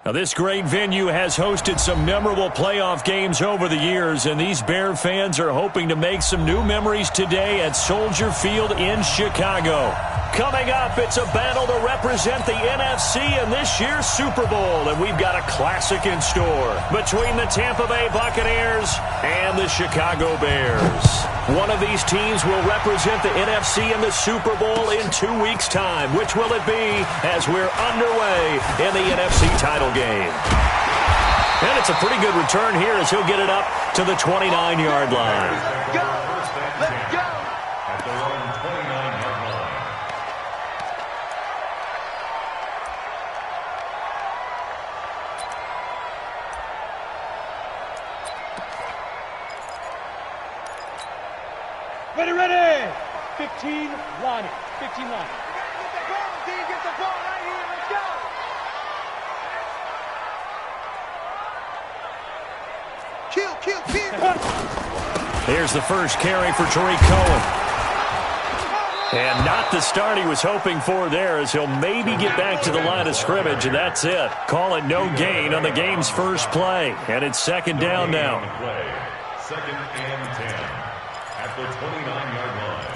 Now, this great venue has hosted some memorable playoff games over the years, and these Bear fans are hoping to make some new memories today at Soldier Field in Chicago. Coming up, it's a battle to represent the NFC in this year's Super Bowl, and we've got a classic in store between the Tampa Bay Buccaneers and the Chicago Bears. One of these teams will represent the NFC in the Super Bowl in 2 weeks' time. Which will it be as we're underway in the NFC title game? And it's a pretty good return here as he'll get it up to the 29-yard line. Let's go! Let's go! At their own 29-yard line. Ready, ready! 15 line. 15 line. Get the ball right here. Let's go! Kill. Here's the first carry for Tariq Cohen. And not the start he was hoping for there, as he'll maybe get back to the line of scrimmage, and that's it. Call it no gain on the game's first play. And it's second down now. Second and 10 at the 29-yard line.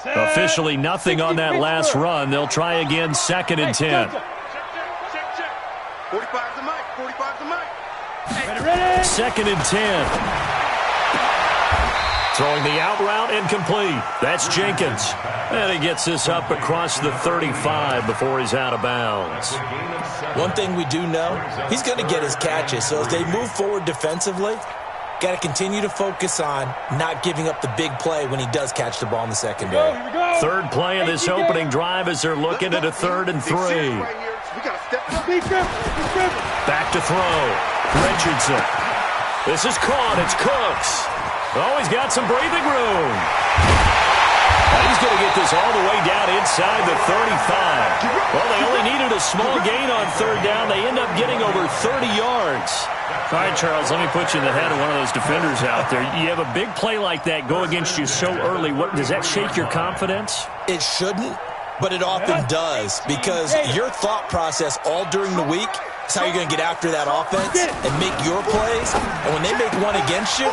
Officially nothing on that last run. They'll try again, second and 10. 45's the mic. 45's the mic. Ready? Second and 10. Throwing the out route incomplete. That's Jenkins. And he gets this up across the 35 before he's out of bounds. One thing we do know, he's going to get his catches. So as they move forward defensively, got to continue to focus on not giving up the big play when he does catch the ball in the secondary. Third play of this opening drive as they're looking at a 3rd and 3. Back to throw. Richardson. This is caught. It's Cooks. Oh, he's got some breathing room. Now he's going to get this all the way down inside the 35. Well, they only needed a small gain on 3rd down. They end up getting over 30 yards. All right, Charles, let me put you in the head of one of those defenders out there. You have a big play like that go against you so early. Does that shake your confidence? It shouldn't, but it often does, because your thought process all during the week is how you're going to get after that offense and make your plays. And when they make one against you,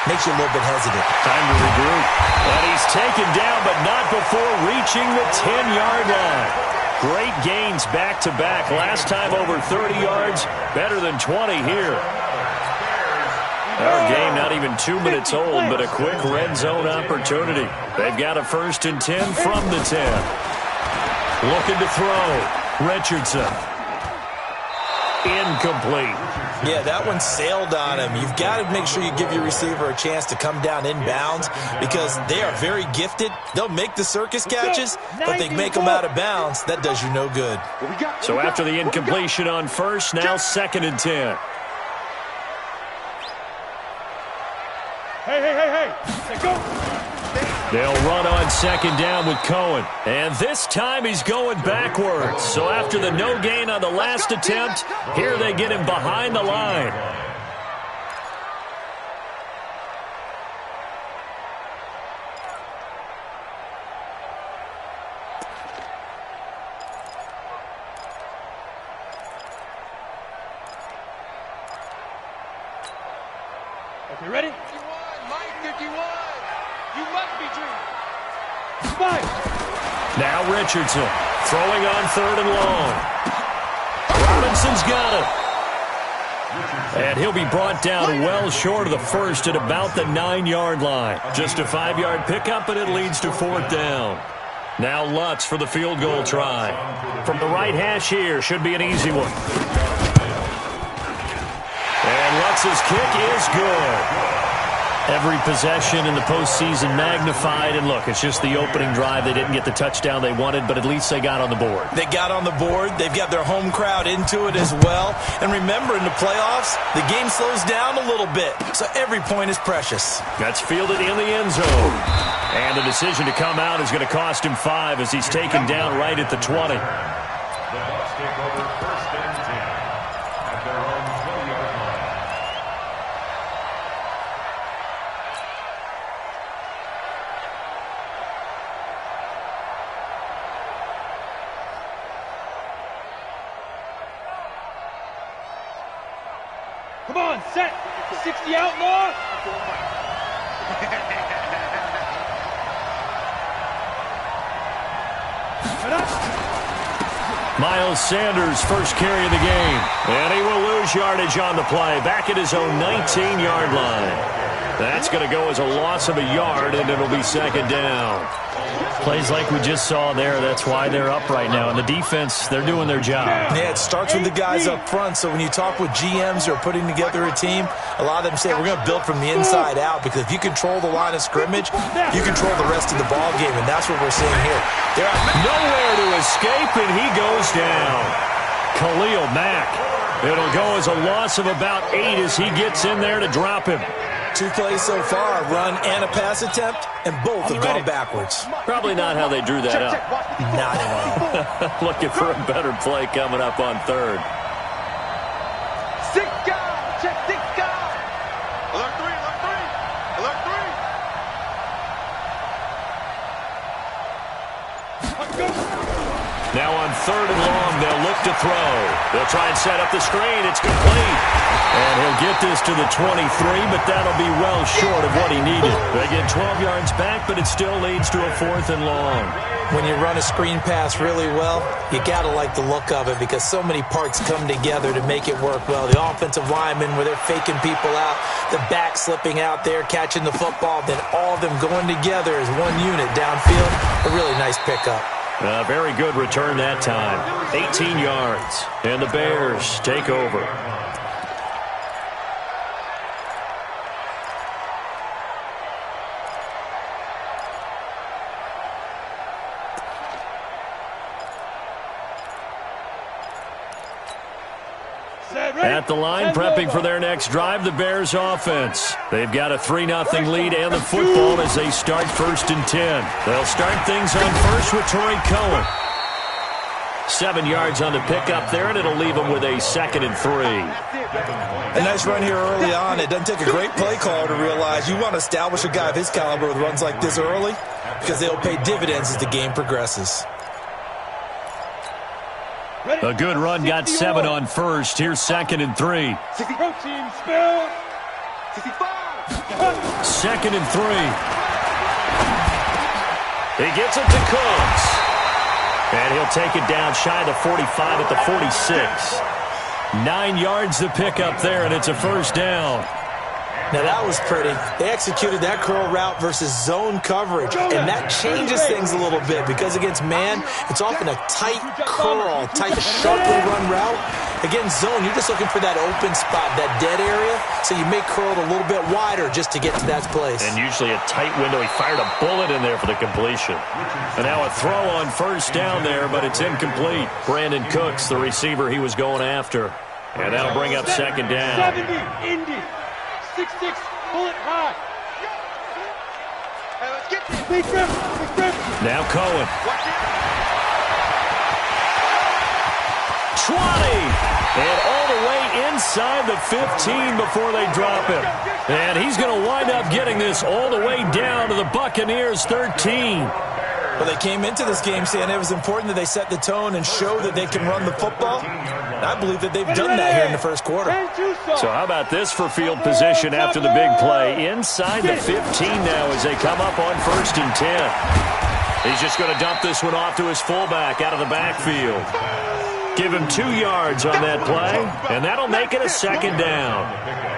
makes you a little bit hesitant. Time to regroup. And he's taken down, but not before reaching the 10-yard line. Great gains back-to-back. Last time over 30 yards, better than 20 here. Our game not even 2 minutes old, but a quick red zone opportunity. They've got a 1st and 10 from the 10. Looking to throw. Richardson. Incomplete. Yeah, that one sailed on him. You've got to make sure you give your receiver a chance to come down inbounds, because they are very gifted. They'll make the circus catches, but they make them out of bounds. That does you no good. So after the incompletion on 1st, now 2nd and 10. Hey. Let's go. They'll run on 2nd down with Cohen. And this time he's going backwards. So after the no gain on the last attempt, here they get him behind the line. Okay, ready? 51, Mike 51. You must be dreaming. Spike. Now Richardson throwing on 3rd and long. Robinson's got it. And he'll be brought down well short of the 1st at about the 9-yard line. Just a 5-yard pickup, and it leads to 4th down. Now Lutz for the field goal try. From the right hash here, should be an easy one. And Lutz's kick is good. Every possession in the postseason magnified. And look, it's just the opening drive. They didn't get the touchdown they wanted, but at least they got on the board. They got on the board. They've got their home crowd into it as well. And remember, in the playoffs, the game slows down a little bit, so every point is precious. That's fielded in the end zone. And the decision to come out is going to cost him 5 as he's taken down right at the 20. The Bucs take over 1st and 10 at their own 20-yard line. 1 Come on, set. 60 outlaw. Miles Sanders, first carry of the game. And he will lose yardage on the play. Back at his own 19-yard line. That's going to go as a loss of a yard, and it'll be second down. Plays like we just saw there. That's why they're up right now. And the defense, they're doing their job. Yeah, it starts with the guys up front. So when you talk with GMs who are putting together a team, a lot of them say we're going to build from the inside out, because if you control the line of scrimmage, you control the rest of the ball game, and that's what we're seeing here. They're nowhere to escape, and he goes down. Khalil Mack. It'll go as a loss of about 8 as he gets in there to drop him. 2 plays so far, a run and a pass attempt, and both have gone backwards. Probably not how they drew that up. Not at all. Looking for a better play coming up on third. Alert 3, alert 3, alert 3. Now on third and long, they'll look to throw. They'll try and set up the screen. It's complete. And he'll get this to the 23, but that'll be well short of what he needed. They get 12 yards back, but it still leads to a 4th and long. When you run a screen pass really well, you got to like the look of it, because so many parts come together to make it work well. The offensive linemen, where they're faking people out, the back slipping out there, catching the football, then all of them going together as one unit downfield. A really nice pickup. A very good return that time. 18 yards. And the Bears take over. At the line, prepping for their next drive, the Bears offense. They've got a 3-0 lead and the football as they start 1st and 10. They'll start things on first with Torrey Cohen. 7 yards on the pickup there, and it'll leave them with a 2nd and 3. A nice run here early on. It doesn't take a great play caller to realize you want to establish a guy of his caliber with runs like this early, because they'll pay dividends as the game progresses. A good run, got 7 on first. Here's 2nd and 3. 2nd and 3. He gets it to Cooks. And he'll take it down shy of the 45 at the 46. 9 yards to pick up there, and it's a 1st down. Now that was pretty. They executed that curl route versus zone coverage, and that changes things a little bit, because against man, it's often a tight curl, tight, sharply run route. Against zone, you're just looking for that open spot, that dead area, so you make curl a little bit wider just to get to that place. And usually a tight window. He fired a bullet in there for the completion. And now a throw on 1st down there, but it's incomplete. Brandon Cooks, the receiver he was going after. And that'll bring up 2nd down. 70, Indy. 6'6", bullet high. Hey, let's get this. Big grip, big grip. Now Cohen. 20. And all the way inside the 15 before they drop him. And he's going to wind up getting this all the way down to the Buccaneers' 13. Well, they came into this game saying it was important that they set the tone and show that they can run the football. And I believe that they've done that here in the 1st quarter. So how about this for field position after the big play? Inside the 15 now as they come up on 1st and 10. He's just going to dump this one off to his fullback out of the backfield. Give him 2 yards on that play, and that'll make it a 2nd down.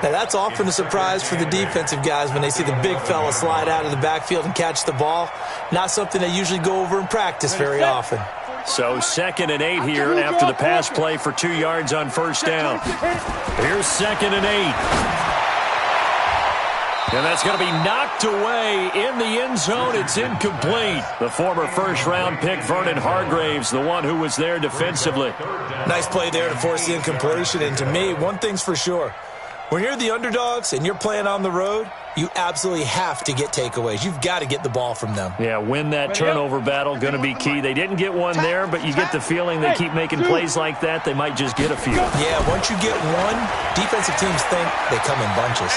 Now, that's often a surprise for the defensive guys when they see the big fella slide out of the backfield and catch the ball. Not something they usually go over in practice very often. So 2nd and 8 here after the pass play for 2 yards on 1st down. Here's 2nd and 8. And that's going to be knocked away in the end zone. It's incomplete. The former 1st-round pick, Vernon Hargraves, the one who was there defensively. Nice play there to force the incompletion. And to me, one thing's for sure. When you're the underdogs and you're playing on the road, you absolutely have to get takeaways. You've got to get the ball from them. Yeah, win that turnover battle, going to be key. They didn't get one there, but you get the feeling they keep making plays like that, they might just get a few. Yeah, once you get one, defensive teams think they come in bunches.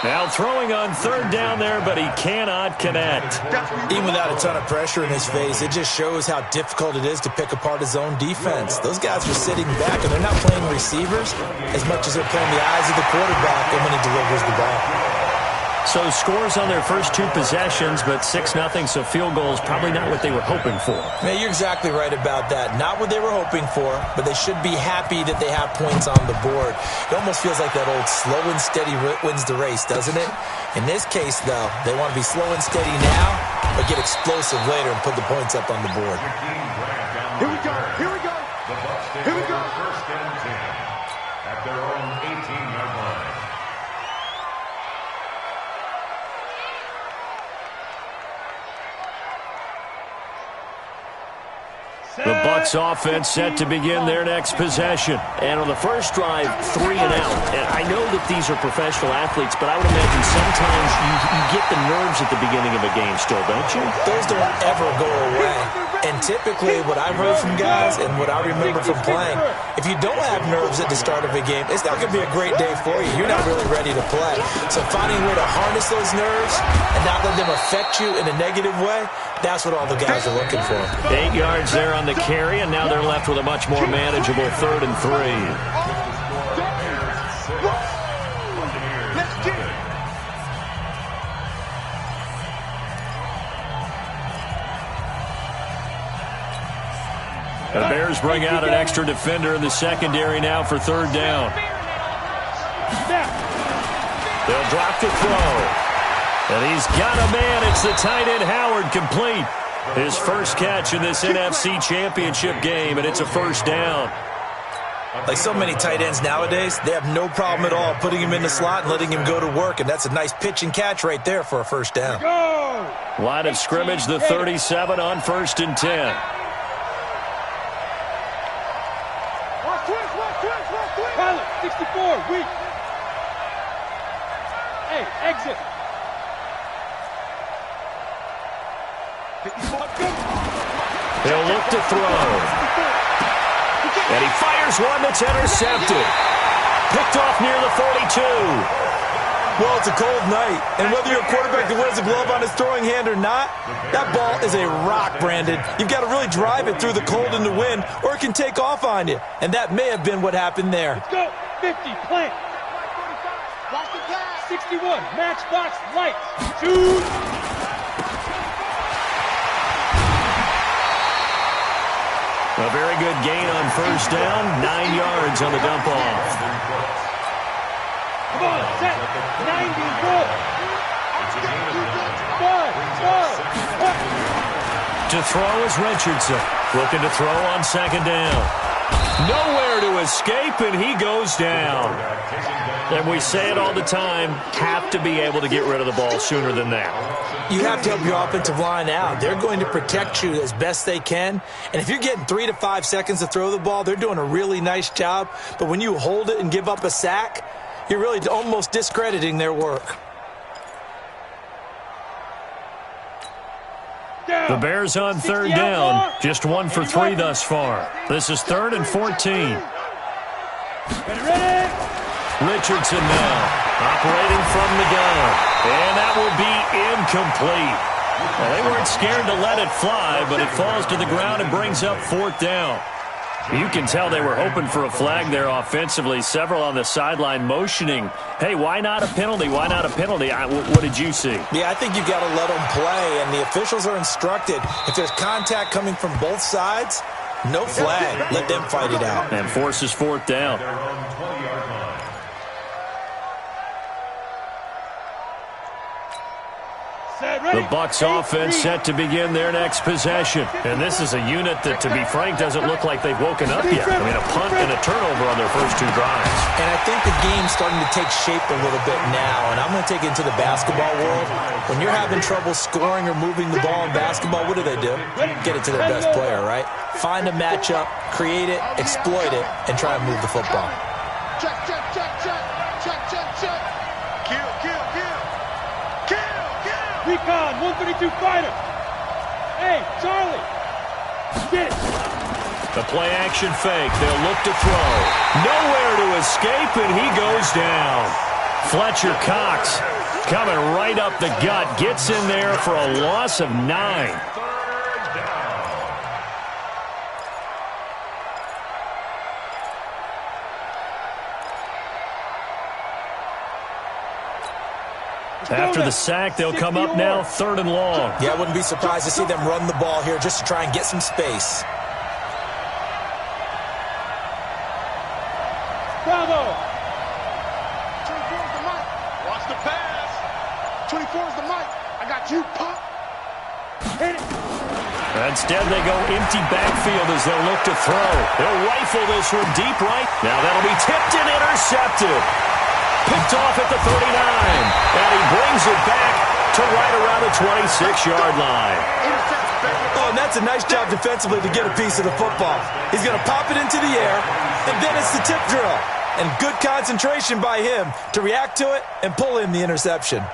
Now throwing on third down there, but he cannot connect. Even without a ton of pressure in his face, it just shows how difficult it is to pick apart his own defense. Those guys are sitting back, and they're not playing receivers as much as they're playing the eyes of the quarterback and when he delivers the ball. So scores on their first two possessions, but 6-0, so field goal is probably not what they were hoping for. Man, you're exactly right about that. Not what they were hoping for, but they should be happy that they have points on the board. It almost feels like that old slow and steady wins the race, doesn't it? In this case, though, they want to be slow and steady now, but get explosive later and put the points up on the board. Here we go. Here we go. The Bucs take Here we go. over first and 10 at their own 18-yard line. The Bucs offense set to begin their next possession. And on the first drive, 3 and out. And I know that these are professional athletes, but I would imagine sometimes you get the nerves at the beginning of a game still, don't you? Those don't ever go away. And typically what I've heard from guys and what I remember from playing, if you don't have nerves at the start of a game, it's not going to be a great day for you. You're not really ready to play. So finding a way to harness those nerves and not let them affect you in a negative way, that's what all the guys are looking for. 8 yards there on the carry, and now they're left with a much more manageable 3rd and 3. Let's get it. The Bears bring out an extra defender in the secondary now for 3rd down. They'll drop the throw. And he's got a man. It's the tight end Howard, complete. His first catch in this NFC Championship game, and it's a 1st down. Like so many tight ends nowadays, they have no problem at all putting him in the slot and letting him go to work, and that's a nice pitch and catch right there for a 1st down. Line of scrimmage, the 37 on 1st and 10. Pilot, 64, weak. Hey, exit. They'll look to throw. And he fires one that's intercepted. Picked off near the 42. Well, it's a cold night, and whether you're a quarterback that wears a glove on his throwing hand or not, that ball is a rock, Brandon. You've got to really drive it through the cold and the wind, or it can take off on you. And that may have been what happened there. Let's go. 50, plant. 61, matchbox, lights. Shoot. A very good gain on 1st down. 9 yards on the dump off. Come on, set. 90, roll. To throw is Richardson. Looking to throw on 2nd down. Nowhere to escape, and he goes down. And we say it all the time, have to be able to get rid of the ball sooner than that. You have to help your offensive line out. They're going to protect you as best they can. And if you're getting 3 to 5 seconds to throw the ball, they're doing a really nice job. But when you hold it and give up a sack, you're really almost discrediting their work. The Bears on 3rd down. Just 1 for 3 thus far. This is 3rd and 14. Ready? Richardson now, operating from the gun. And that will be incomplete. Well, they weren't scared to let it fly, but it falls to the ground and brings up 4th down. You can tell they were hoping for a flag there offensively. Several on the sideline motioning, hey, why not a penalty? Why not a penalty? What did you see? Yeah, I think you've got to let them play, and the officials are instructed. If there's contact coming from both sides, no flag. Let them fight it out. And forces 4th down. Their own 20-yard line. The Bucs offense set to begin their next possession. And this is a unit that, to be frank, doesn't look like they've woken up yet. I mean, a punt and a turnover on their first 2 drives. And I think the game's starting to take shape a little bit now. And I'm going to take it into the basketball world. When you're having trouble scoring or moving the ball in basketball, what do? Get it to their best player, right? Find a matchup, create it, exploit it, and try and move the football. Check, check, check, check. Check, check, check. Kill, kill, kill. Kill, kill. Recon, 132 fighter. Hey, Charlie. Get it. The play action fake. They'll look to throw. Nowhere to escape, and he goes down. Fletcher Cox Coming right up the gut. Gets in there for a loss of 9. After the sack, they'll come up now 3rd and long. Yeah, I wouldn't be surprised to see them run the ball here just to try and get some space. Bravo! 24 is the mic. Watch the pass. 24 is the mic. I got you, Pop. Hit it. Instead, they go empty backfield as they'll look to throw. They'll rifle this one deep right. Now that'll be tipped and intercepted. Picked off at the 39. And he brings it back to right around the 26-yard line. Oh, and that's a nice job defensively to get a piece of the football. He's going to pop it into the air, and then it's the tip drill. And good concentration by him to react to it and pull in the interception. Here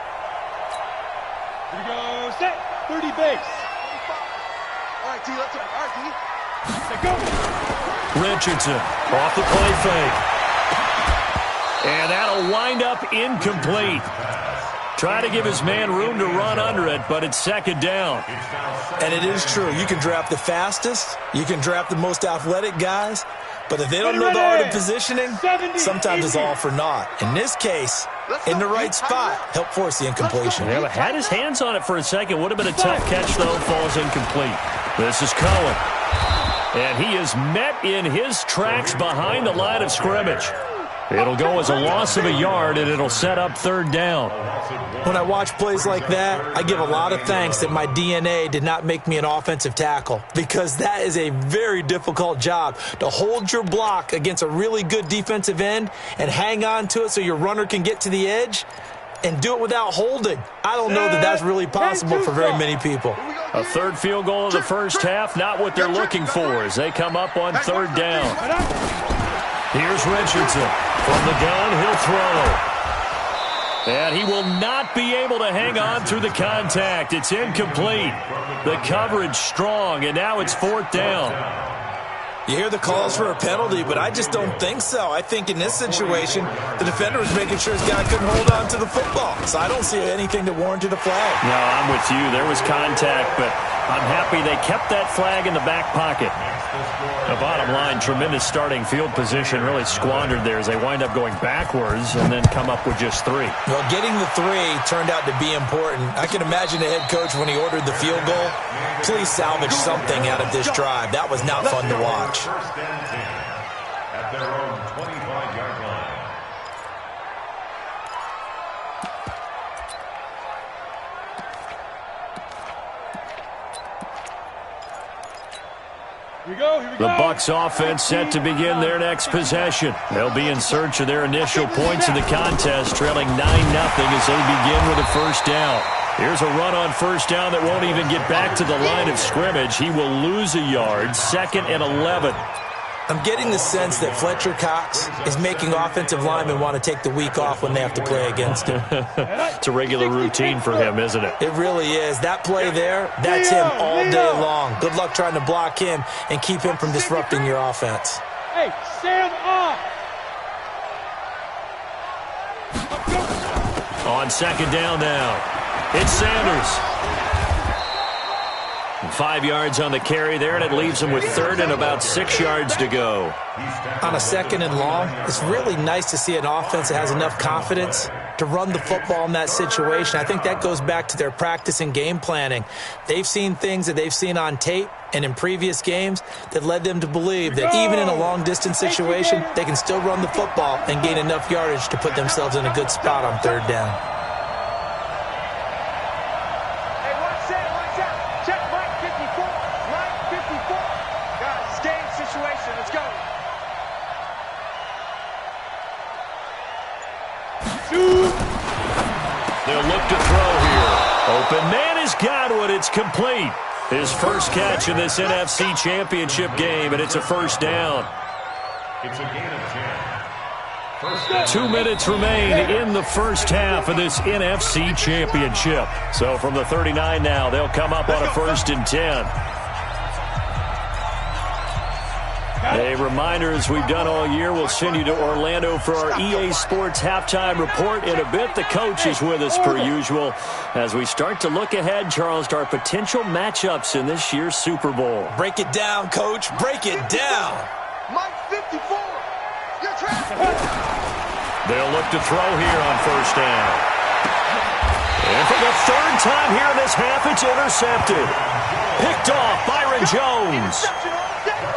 we go. Set. 30 base. All right, T. Let's go. All right, T. Go. Richardson off the play fake. And that'll wind up incomplete. Try to give his man room to run under it, but it's 2nd down. And it is true. You can draft the fastest. You can draft the most athletic guys. But if they don't know the art of positioning, sometimes it's all for naught. In this case, in the right spot, help force the incompletion. Yeah, but had his hands on it for a second. Would have been a tough catch, though. Falls incomplete. This is Cohen. And he is met in his tracks behind the line of scrimmage. It'll go as a loss of a yard, and it'll set up 3rd down. When I watch plays like that, I give a lot of thanks that my DNA did not make me an offensive tackle, because that is a very difficult job, to hold your block against a really good defensive end and hang on to it so your runner can get to the edge and do it without holding. I don't know that that's really possible for very many people. A 3rd field goal of the first half, not what they're looking for as they come up on 3rd down. Here's Richardson. From the gun, he'll throw. And he will not be able to hang on through the contact. It's incomplete. The coverage strong, and now it's 4th down. You hear the calls for a penalty, but I just don't think so. I think in this situation, the defender was making sure his guy couldn't hold on to the football. So I don't see anything that warranted a flag. No, I'm with you. There was contact, but I'm happy they kept that flag in the back pocket. The bottom line, tremendous starting field position, really squandered there as they wind up going backwards and then come up with just 3. Well, getting the 3 turned out to be important. I can imagine the head coach when he ordered the field goal. Please salvage something out of this drive. That was not fun to watch. 1st and 10 at their own 25-yard line. Here we go. The Bucs offense set to begin their next possession. They'll be in search of their initial points in the contest, trailing 9-0 as they begin with a 1st down. Here's a run on 1st down that won't even get back to the line of scrimmage. He will lose a yard, 2nd and 11. I'm getting the sense that Fletcher Cox is making offensive linemen want to take the week off when they have to play against him. It's a regular routine for him, isn't it? It really is. That play there, that's him all day long. Good luck trying to block him and keep him from disrupting your offense. Hey, stand up! On 2nd down now, it's Sanders. 5 yards on the carry there, and it leaves him with 3rd and about 6 yards to go. On a 2nd and long, it's really nice to see an offense that has enough confidence to run the football in that situation. I think that goes back to their practice and game planning. They've seen things that they've seen on tape and in previous games that led them to believe that even in a long-distance situation, they can still run the football and gain enough yardage to put themselves in a good spot on 3rd down. They'll look to throw here. Open man is Godwin. It's complete. His first catch in this NFC Championship game, and it's a 1st down. It's a gain of 10. 2 minutes remain in the first half of this NFC Championship. So from the 39 now, they'll come up on a 1st and 10. A reminder, as we've done all year, we'll send you to Orlando for our EA Sports halftime report in a bit. The coach is with us per usual as we start to look ahead, Charles, to our potential matchups in this year's Super Bowl. Break it down, Coach. Break it down. Mike 54. You're trapped. They'll look to throw here on first down. And for the third time here in this half, it's intercepted. Picked off Byron Jones.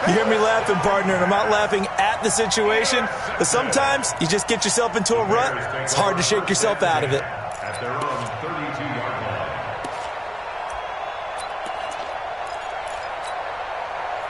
You hear me laughing, partner, and I'm not laughing at the situation, but sometimes you just get yourself into a rut. It's hard to shake yourself out of it. At their own 32-yard line.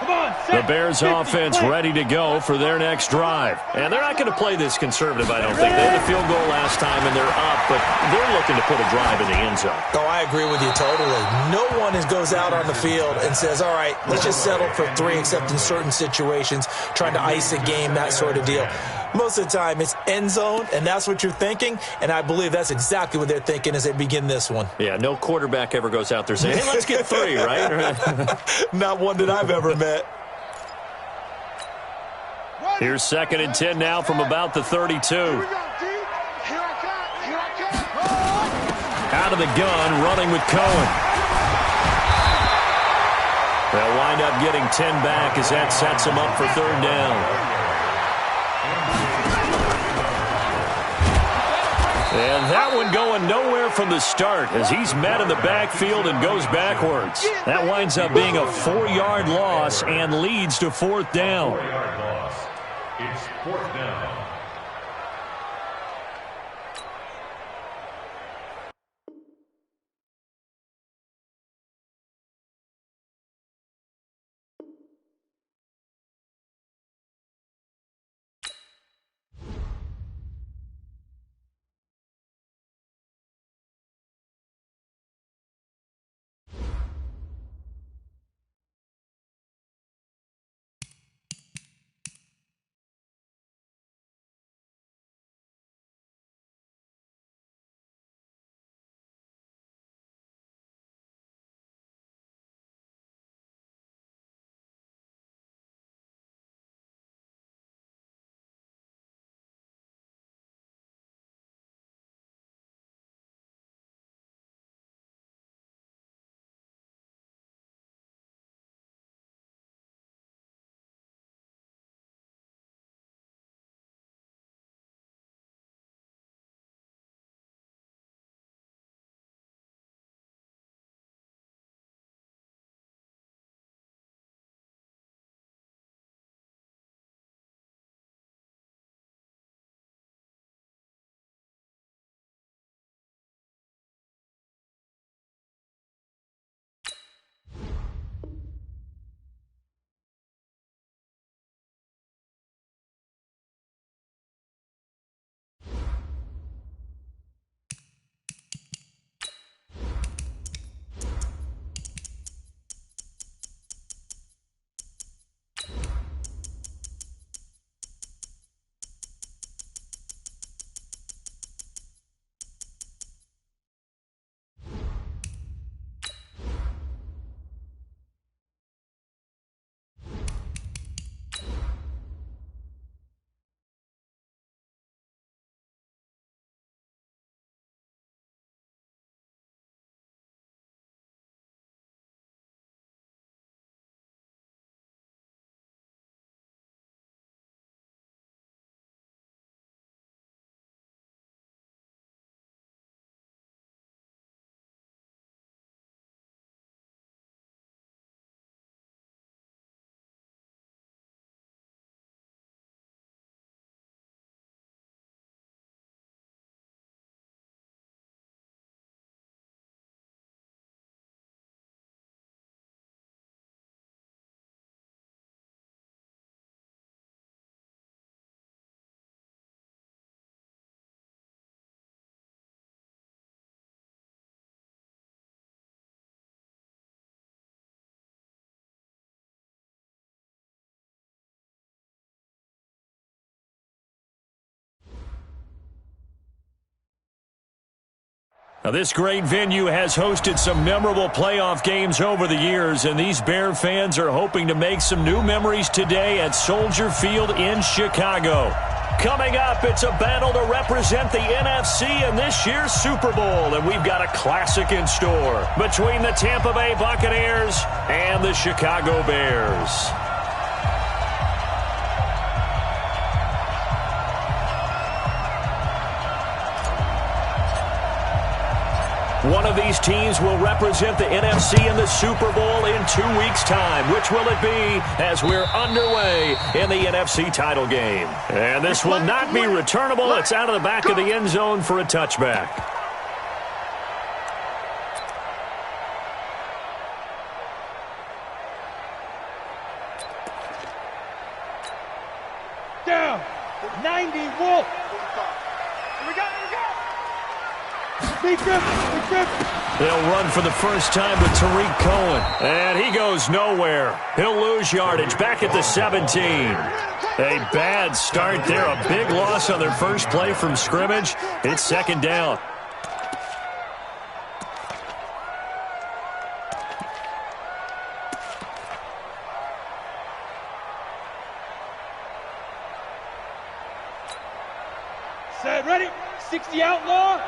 Come on, The Bears offense ready to go for their next drive. And they're not going to play this conservative, I don't think. They had a field goal last time, and they're up, but they're looking to put a drive in the end zone. Oh, I agree with you totally. No one goes out on the field and says, all right, let's just settle for 3, except in certain situations, trying to ice a game, that sort of deal. Most of the time, it's end zone, and that's what you're thinking, and I believe that's exactly what they're thinking as they begin this one. Yeah, no quarterback ever goes out there saying, hey, let's get 3, right? Not one that I've ever met. Here's 2nd and 10 now from about the 32. Out of the gun, running with Cohen. They'll wind up getting 10 back as that sets them up for third down. And that one going nowhere from the start as he's met in the backfield and goes backwards. That winds up being a 4-yard loss and leads to fourth down. 4-yard loss. It's fourth down. Now, this great venue has hosted some memorable playoff games over the years, and these Bear fans are hoping to make some new memories today at Soldier Field in Chicago. Coming up, it's a battle to represent the NFC in this year's Super Bowl, and we've got a classic in store between the Tampa Bay Buccaneers and the Chicago Bears. One of these teams will represent the NFC in the Super Bowl in 2 weeks' time. Which will it be as we're underway in the NFC title game? And this will not be returnable. It's out of the back of the end zone for a touchback. Down. 90, Wolf. Here we go. They'll run for the first time with Tariq Cohen. And he goes nowhere. He'll lose yardage back at the 17. A bad start there. A big loss on their first play from scrimmage. It's second down. Set, ready? 60 outlaw.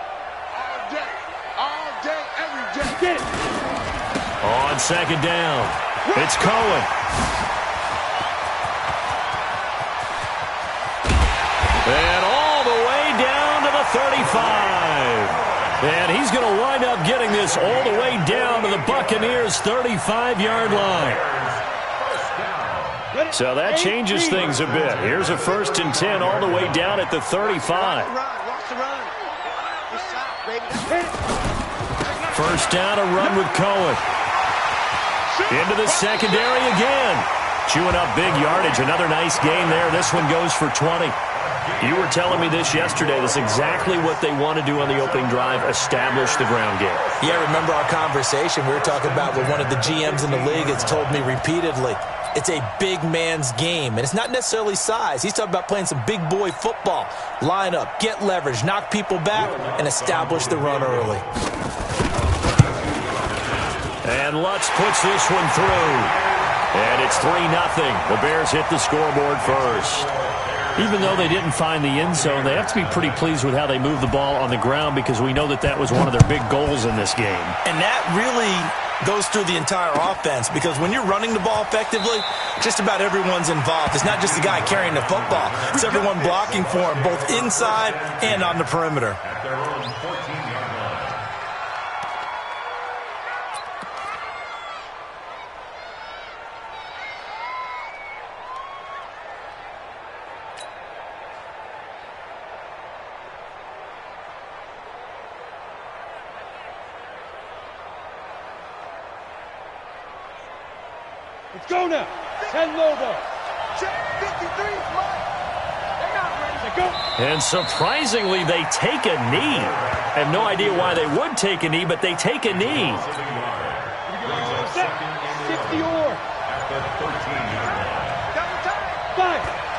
All day, every day. Get it. On second down, it's Cohen. And all the way down to the 35. And he's going to wind up getting this all the way down to the Buccaneers' 35-yard line. So that changes things a bit. Here's a 1st and 10 all the way down at the 35. First down, a run with Cohen. Into the secondary again. Chewing up big yardage. Another nice gain there. This one goes for 20. You were telling me this yesterday. That's exactly what they want to do on the opening drive, establish the ground game. Yeah, remember our conversation we were talking about with one of the GMs in the league has told me repeatedly. It's a big man's game, and it's not necessarily size. He's talking about playing some big boy football. Line up, get leverage, knock people back, and establish the run early. And Lutz puts this one through. And it's 3-0. The Bears hit the scoreboard first. Even though they didn't find the end zone, they have to be pretty pleased with how they moved the ball on the ground because we know that that was one of their big goals in this game. And that really goes through the entire offense because when you're running the ball effectively, just about everyone's involved. It's not just the guy carrying the football. It's everyone blocking for him, both inside and on the perimeter. At their own 14-yard line. Let's go now. 10 Lobo. Check 53, Mike. They're not ready to go. And surprisingly, they take a knee. I have no idea why they would take a knee, but they take a knee. 60 or.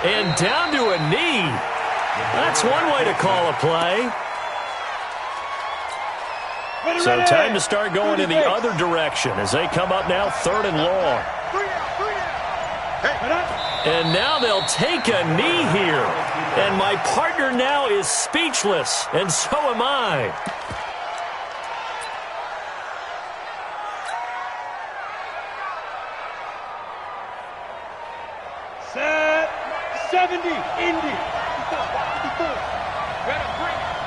And down to a knee. That's one way to call a play. So time to start going in the other direction as they come up now 3rd and long. And now they'll take a knee here. And my partner now is speechless, and so am I. Set. 70. Indy.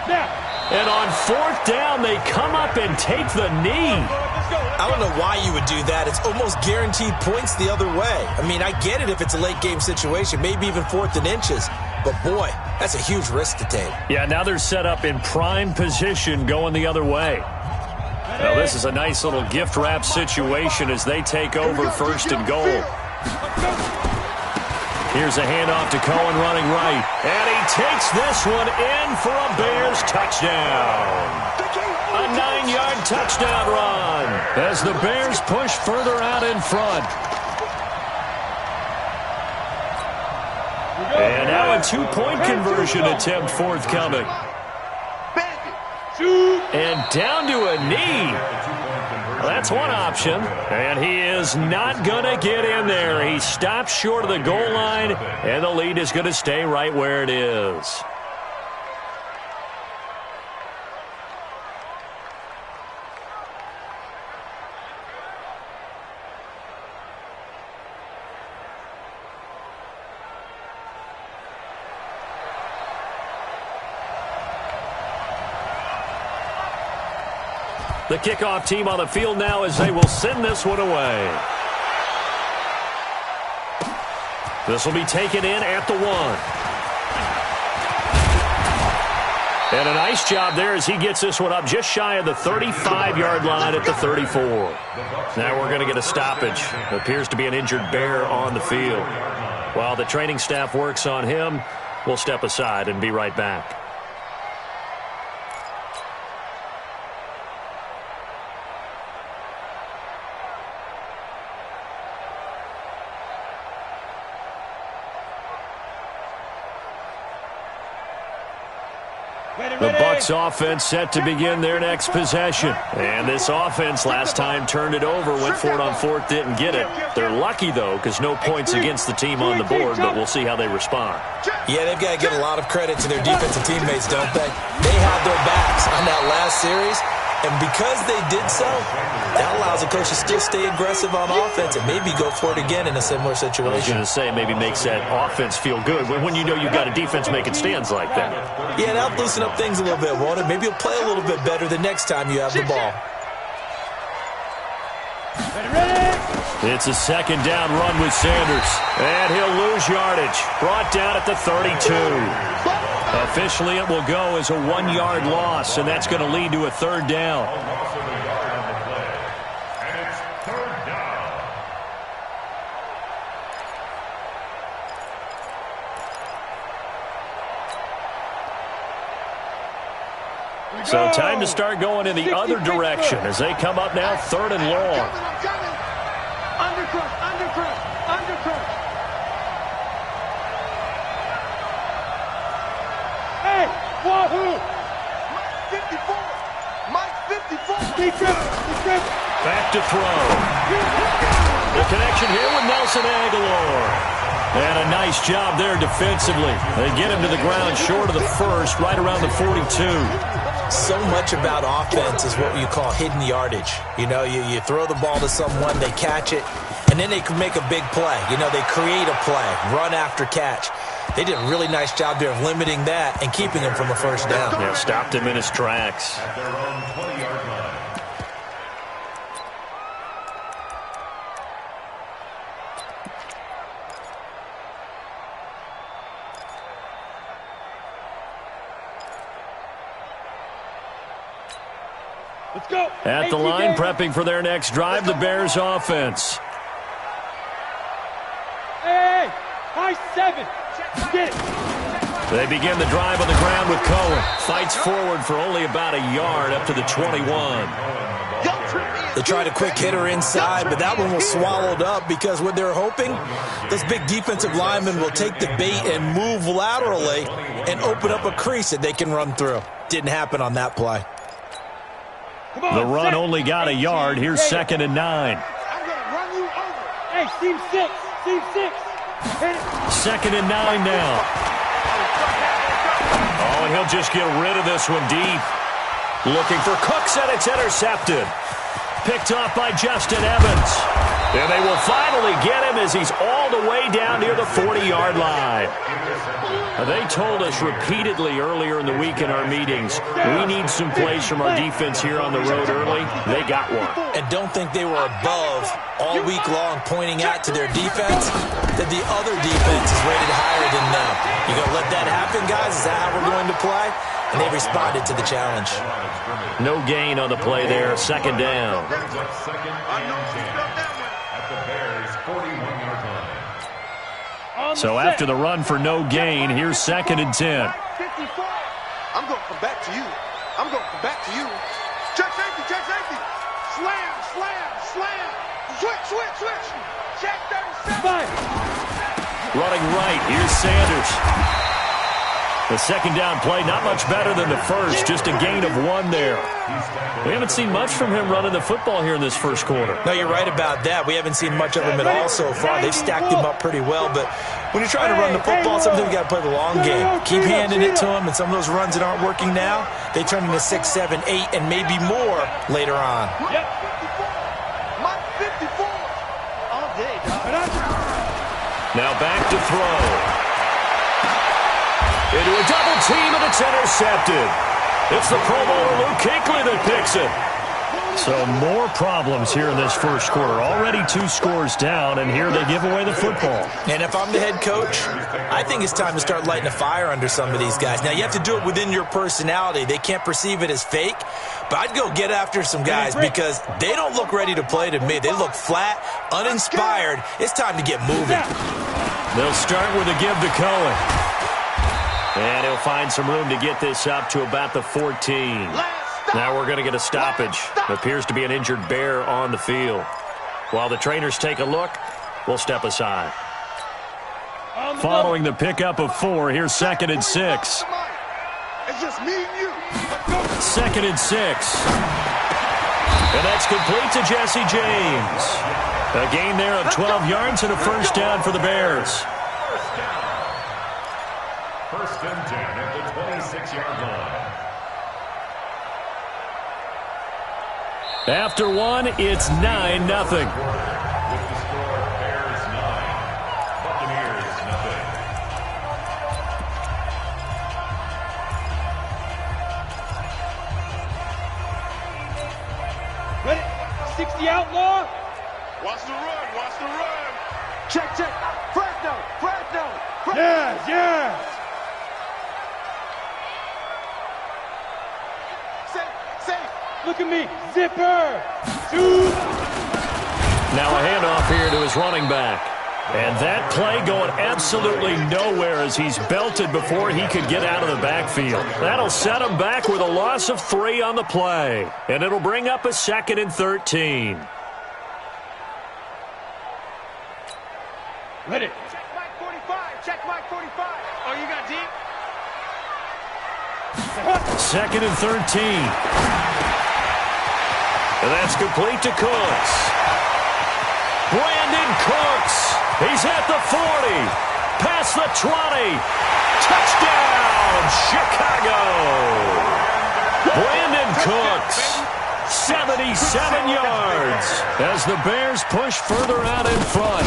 Now. And on 4th down, they come up and take the knee. I don't know why you would do that. It's almost guaranteed points the other way. I mean, I get it if it's a late game situation, maybe even 4th and inches. But, boy, that's a huge risk to take. Yeah, now they're set up in prime position going the other way. Now, this is a nice little gift wrap situation as they take over 1st and goal. Here's a handoff to Cohen running right. And he takes this one in for a Bears touchdown. A 9-yard touchdown run as the Bears push further out in front. And now a 2-point conversion attempt forthcoming. Shoot. And down to a knee. Well, that's one option. And he is not going to get in there. He stops short of the goal line, and the lead is going to stay right where it is. The kickoff team on the field now as they will send this one away. This will be taken in at the 1. And a nice job there as he gets this one up just shy of the 35-yard line at the 34. Now we're going to get a stoppage. It appears to be an injured Bear on the field. While the training staff works on him, we'll step aside and be right back. The Bucs offense set to begin their next possession. And this offense last time turned it over, went for it on 4th, didn't get it. They're lucky, though, because no points against the team on the board, but we'll see how they respond. Yeah, they've got to give a lot of credit to their defensive teammates, don't they? They had their backs on that last series, and because they did so, that allows the coach to still stay aggressive on offense and maybe go for it again in a similar situation. I was going to say, maybe makes that offense feel good when you know you've got a defense making stands like that. Yeah, that'll loosen up things a little bit, won't it? Maybe you'll play a little bit better the next time you have the ball. It's a second down run with Sanders. And he'll lose yardage. Brought down at the 32. Officially, it will go as a 1-yard loss, and that's going to lead to a 3rd down. So time to start going in the other direction as they come up now 3rd and long. Undercrush. Hey, wahoo! Mike 54. Keep grip. Back to throw. The connection here with Nelson Aguilar. And a nice job there defensively. They get him to the ground short of the 1st, right around the 42. So much about offense is what you call hidden yardage. You know, you throw the ball to someone, they catch it, and then they can make a big play. You know, they create a play, run after catch. They did a really nice job there of limiting that and keeping him from a 1st down. Yeah, stopped him in his tracks. At their own 20-yard line. Let's go. At the line, prepping for their next drive, the Bears offense. Hey, high 7. Get it. They begin the drive on the ground with Cohen. Fights forward for only about a yard up to the 21. They tried a quick hitter inside, but that one was swallowed up because what they're hoping, those big defensive linemen will take the bait and move laterally and open up a crease that they can run through. Didn't happen on that play. The run only got a yard. Here's 2nd and 9. I'm going to run you over. Hey, team 6. 2nd and 9 now. Oh, and he'll just get rid of this one deep. Looking for Cooks, and it's intercepted. Picked off by Justin Evans. And they will finally get him as he's all the way down near the 40-yard line. They told us repeatedly earlier in the week in our meetings, we need some plays from our defense here on the road early. They got one. And don't think they were above all week long pointing out to their defense that the other defense is rated higher than them. You going to let that happen, guys? Is that how we're going to play? And they responded to the challenge. No gain on the play there. 2nd down. At the Bears' 41-yard line. So after the run for no gain, here's 2nd and 10. I'm going to come back to you. Check safety. Slam. Switch. Check 37. Running right, here's Sanders. The second down play, not much better than the first, just a gain of 1 there. We haven't seen much from him running the football here in this first quarter. No, you're right about that. We haven't seen much of him at all so far. They've stacked him up pretty well, but when you're trying to run the football, sometimes you got to play the long game. Keep handing it to him, and some of those runs that aren't working now, they turn into 6, 7, 8, and maybe more later on. Now back to throw. Into a double team, and it's intercepted. It's the Pro Bowler Luke Kuechly that picks it. So more problems here in this first quarter. Already 2 scores down, and here they give away the football. And if I'm the head coach, I think it's time to start lighting a fire under some of these guys. Now, you have to do it within your personality. They can't perceive it as fake, but I'd go get after some guys because they don't look ready to play to me. They look flat, uninspired. It's time to get moving. They'll start with a give to Cohen. And he'll find some room to get this up to about the 14. Now we're going to get a stoppage. Appears to be an injured Bear on the field. While the trainers take a look, we'll step aside. Following the pickup of 4, here's 2nd and 6. It's just me and you. 2nd and 6. And that's complete to Jesse James. A gain there of 12 yards and a first down for the Bears. First and 10 at the 26-yard line. After 1, it's 9-0. With the score, Bears 9, Buccaneers 0. Ready? 60 outlaw. Watch the run. Watch the run. Check. Fresno. Yes. Look at me. Zipper. Shoot. Now a handoff here to his running back. And that play going absolutely nowhere as he's belted before he could get out of the backfield. That'll set him back with a loss of 3 on the play. And it'll bring up a 2nd and 13. Ready. Check Mike 45. Oh, you got deep? 2nd and 13. And that's complete to Cooks. Brandon Cooks. He's at the 40. Past the 20. Touchdown, Chicago. Brandon Cooks. 77 yards as the Bears push further out in front.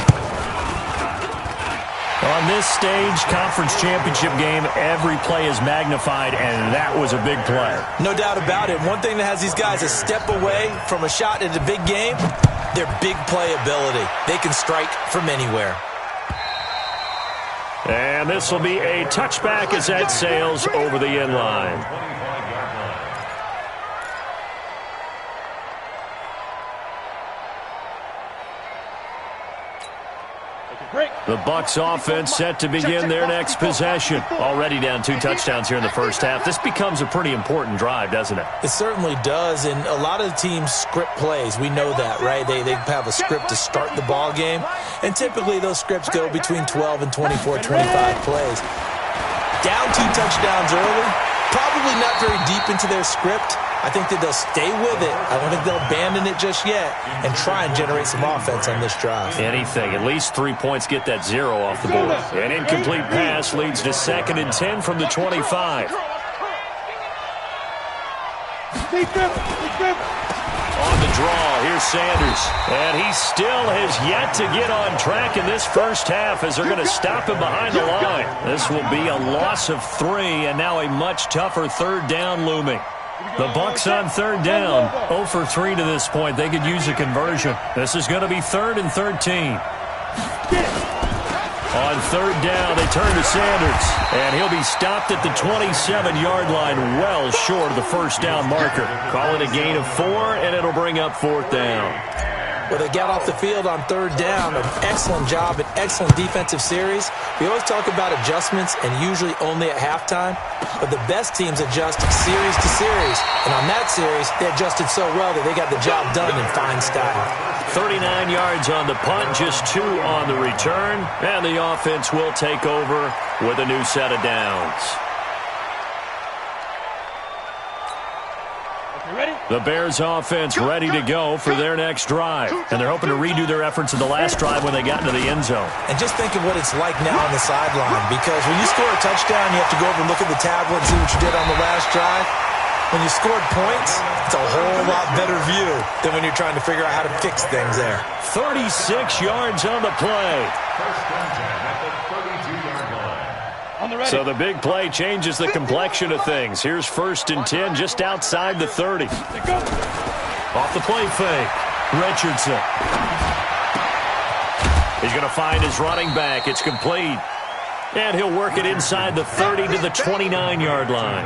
On this stage, conference championship game, every play is magnified, and that was a big play. No doubt about it. One thing that has these guys a step away from a shot in the big game, their big play ability. They can strike from anywhere. And this will be a touchback as that sails over the end line. The Bucs offense set to begin their next possession. Already down 2 touchdowns here in the first half. This becomes a pretty important drive, doesn't it? It certainly does, and a lot of the teams script plays. We know that, right? They have a script to start the ball game, and typically those scripts go between 12 and 24, 25 plays. Down 2 touchdowns early, probably not very deep into their script. I think that they'll stay with it. I don't think they'll abandon it just yet and try and generate some offense on this drive. Anything. At least 3 points get that 0 off the board. An incomplete pass leads to 2nd and 10 from the 25. On the draw, here's Sanders. And he still has yet to get on track in this first half as they're going to stop him behind the line. This will be a loss of 3 and now a much tougher 3rd down looming. The Bucs on 3rd down, 0 for 3 to this point. They could use a conversion. This is going to be 3rd and 13. On 3rd down, they turn to Sanders, and he'll be stopped at the 27-yard line, well short of the first down marker. Call it a gain of 4, and it'll bring up 4th down. Well, they got off the field on 3rd down. An excellent job, an excellent defensive series. We always talk about adjustments and usually only at halftime, but the best teams adjust series to series. And on that series, they adjusted so well that they got the job done in fine style. 39 yards on the punt, just 2 on the return, and the offense will take over with a new set of downs. The Bears offense ready to go for their next drive. And they're hoping to redo their efforts in the last drive when they got into the end zone. And just think of what it's like now on the sideline, because when you score a touchdown, you have to go over and look at the tablet and see what you did on the last drive. When you scored points, it's a whole lot better view than when you're trying to figure out how to fix things there. 36 yards on the play. First and 10 at the 32-yard line. So the big play changes the complexion of things. Here's 1st and 10 just outside the 30. Off the play fake. Richardson. He's going to find his running back. It's complete. And he'll work it inside the 30 to the 29-yard line.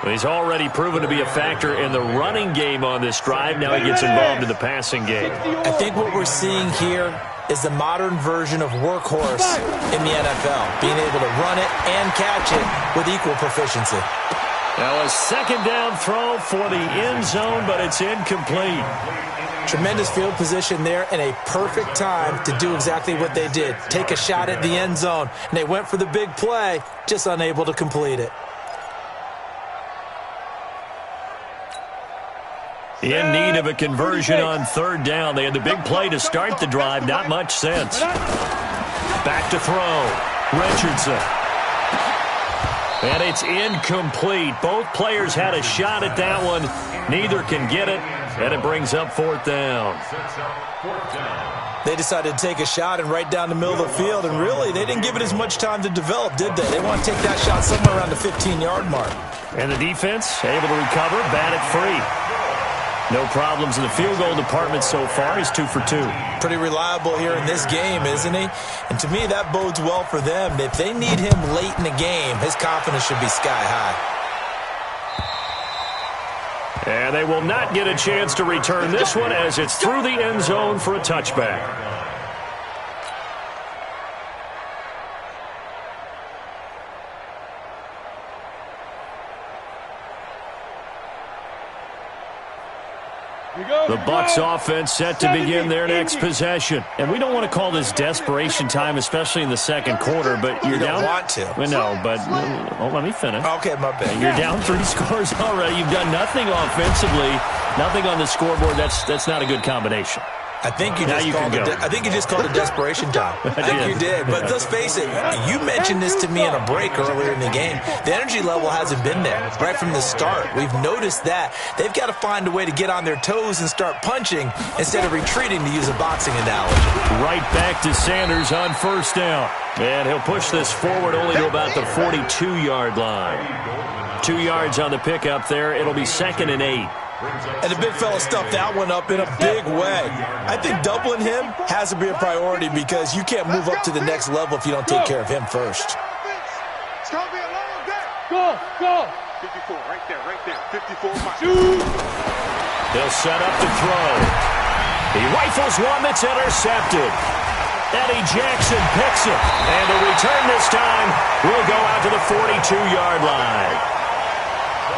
He's already proven to be a factor in the running game on this drive. Now he gets involved in the passing game. I think what we're seeing here is the modern version of workhorse in the NFL, being able to run it and catch it with equal proficiency. Now a second down throw for the end zone, but it's incomplete. Tremendous field position there and a perfect time to do exactly what they did. Take a shot at the end zone, and they went for the big play, just unable to complete it. In need of a conversion on 3rd down. They had the big play to start the drive. Not much sense. Back to throw. Richardson. And it's incomplete. Both players had a shot at that one. Neither can get it. And it brings up 4th down. They decided to take a shot and right down the middle of the field. And really, they didn't give it as much time to develop, did they? They want to take that shot somewhere around the 15-yard mark. And the defense able to recover. Batted free. No problems in the field goal department so far. He's 2 for 2. Pretty reliable here in this game, isn't he? And to me, that bodes well for them. If they need him late in the game, his confidence should be sky high. And they will not get a chance to return this one as it's through the end zone for a touchback. The Bucs offense set to begin their next possession. And we don't want to call this desperation time, especially in the second quarter, but you're down. You don't want to. Well, no, but let me finish. Okay, my bad. You're down 3 scores already. You've done nothing offensively, nothing on the scoreboard. That's not a good combination. I think you just called it desperation time. I think you did. But let's face it, you mentioned this to me in a break earlier in the game. The energy level hasn't been there right from the start. We've noticed that. They've got to find a way to get on their toes and start punching instead of retreating, to use a boxing analogy. Right back to Sanders on 1st down. And he'll push this forward only to about the 42-yard line. 2 yards on the pickup there. It'll be 2nd and 8. And the big fella stuffed that one up in a big way. I think doubling him has to be a priority, because you can't move up to the next level if you don't take care of him first. It's going to be a long day. Go. 54, right there. 54. They'll set up to throw. He rifles one that's intercepted. Eddie Jackson picks it. And the return this time will go out to the 42-yard line.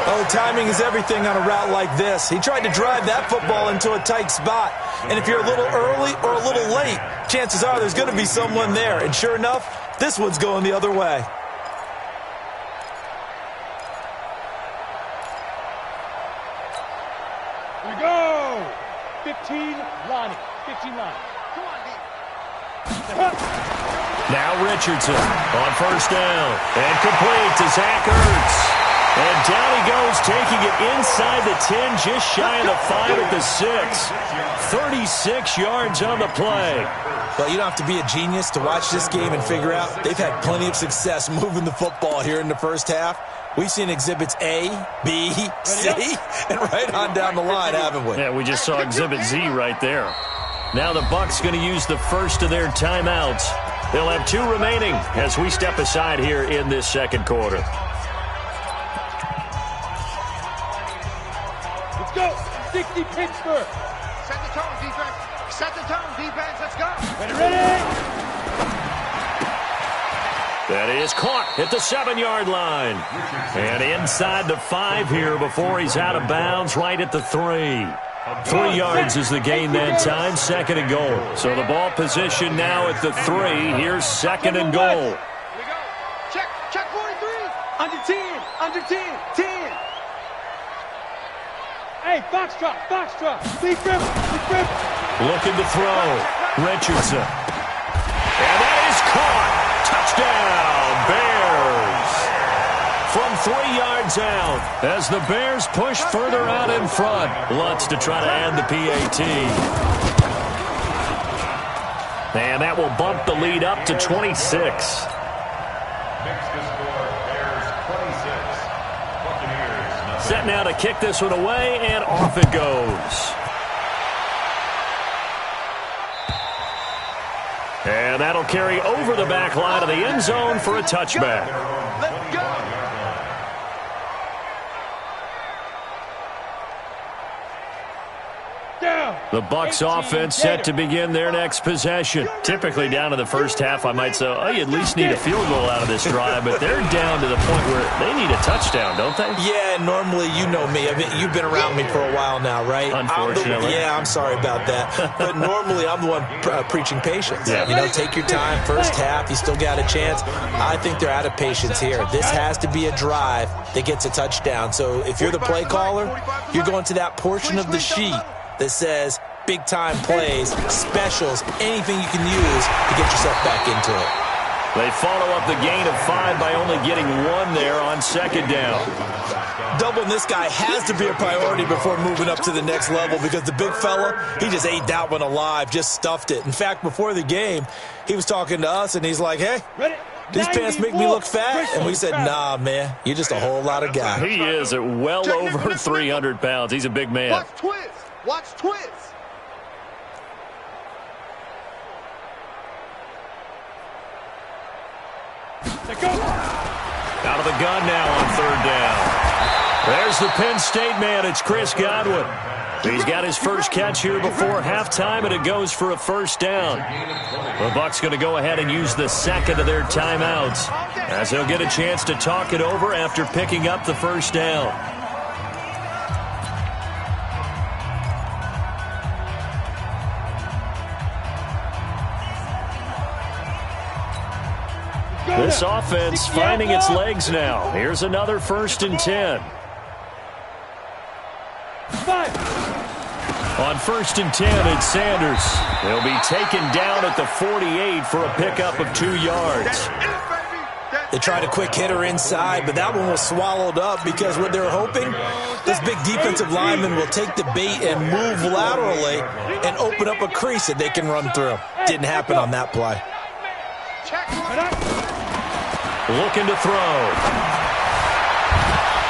Oh, timing is everything on a route like this. He tried to drive that football into a tight spot. And if you're a little early or a little late, chances are there's going to be someone there. And sure enough, this one's going the other way. Here we go. 15 Lonnie. 15 Lonnie. Come on, D. Now Richardson on 1st down. And complete to Zach Ertz. And down he goes, taking it inside the 10, just shy of the 5 at the 6. 36 yards on the play. Well, you don't have to be a genius to watch this game and figure out they've had plenty of success moving the football here in the first half. We've seen exhibits A, B, C, and right on down the line, haven't we? Yeah, we just saw exhibit Z right there. Now the Bucs going to use the first of their timeouts. They'll have 2 remaining as we step aside here in this second quarter. Go! 60 Pittsburgh! Set the tone, defense. Set the tone, defense. Let's go. Ready? That is caught at the 7-yard line. And inside the 5 here before he's out of bounds, right at the 3. 3 yards is the gain that time, 2nd and goal. So the ball position now at the 3. Here's 2nd and goal. Here we go. Check 43. Under 10. 10. Hey, foxtrot, foxtrot. Big grip, big grip. Looking to throw. Richardson. And that is caught. Touchdown, Bears. From 3 yards out as the Bears push further out in front. Lutz to try to add the PAT. And that will bump the lead up to 26. Makes the score Bears 26. Buccaneers nothing. Set now to kick this one away, and off it goes. And that'll carry over the back line of the end zone for a touchback. Let's go. The Bucs offense set to begin their next possession. Typically down to the first half, I might say, oh, you at least need a field goal out of this drive, but they're down to the point where they need a touchdown, don't they? Yeah, normally, you know me. I mean, you've been around me for a while now, right? Unfortunately. I'm sorry about that. But normally, I'm the one preaching patience. Yeah. You know, take your time. First half, you still got a chance. I think they're out of patience here. This has to be a drive that gets a touchdown. So if you're the play caller, you're going to that portion of the sheet that says big-time plays, specials, anything you can use to get yourself back into it. They follow up the gain of 5 by only getting 1 there on second down. Doubling this guy has to be a priority before moving up to the next level because the big fella, he just ate that one alive, just stuffed it. In fact, before the game, he was talking to us, and he's like, hey, these pants make me look fat. And we said, nah, man, you're just a whole lot of guy. He is at well over 300 pounds. He's a big man. Watch twist. Watch twist. Out of the gun now on third down. There's the Penn State man. It's Chris Godwin. He's got his first catch here before halftime, and it goes for a first down. The Bucs going to go ahead and use the second of their timeouts as they'll get a chance to talk it over after picking up the first down. This offense finding its legs now. Here's another 1st and 10. 5. On 1st and 10, it's Sanders. He'll be taken down at the 48 for a pickup of 2 yards. They tried a quick hitter inside, but that one was swallowed up because what they're hoping, this big defensive lineman will take the bait and move laterally and open up a crease that they can run through. Didn't happen on that play. Looking to throw.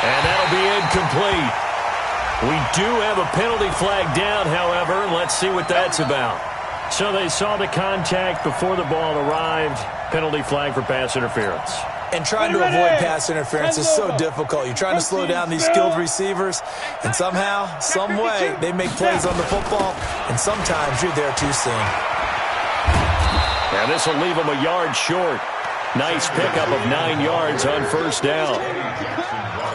And that'll be incomplete. We do have a penalty flag down, however. Let's see what that's about. So they saw the contact before the ball arrived. Penalty flag for pass interference. And trying to avoid pass interference is so difficult. You're trying to slow down these skilled receivers, and somehow, some way, they make plays on the football, and sometimes you're there too soon. And this will leave them a yard short. Nice pickup of 9 yards on first down.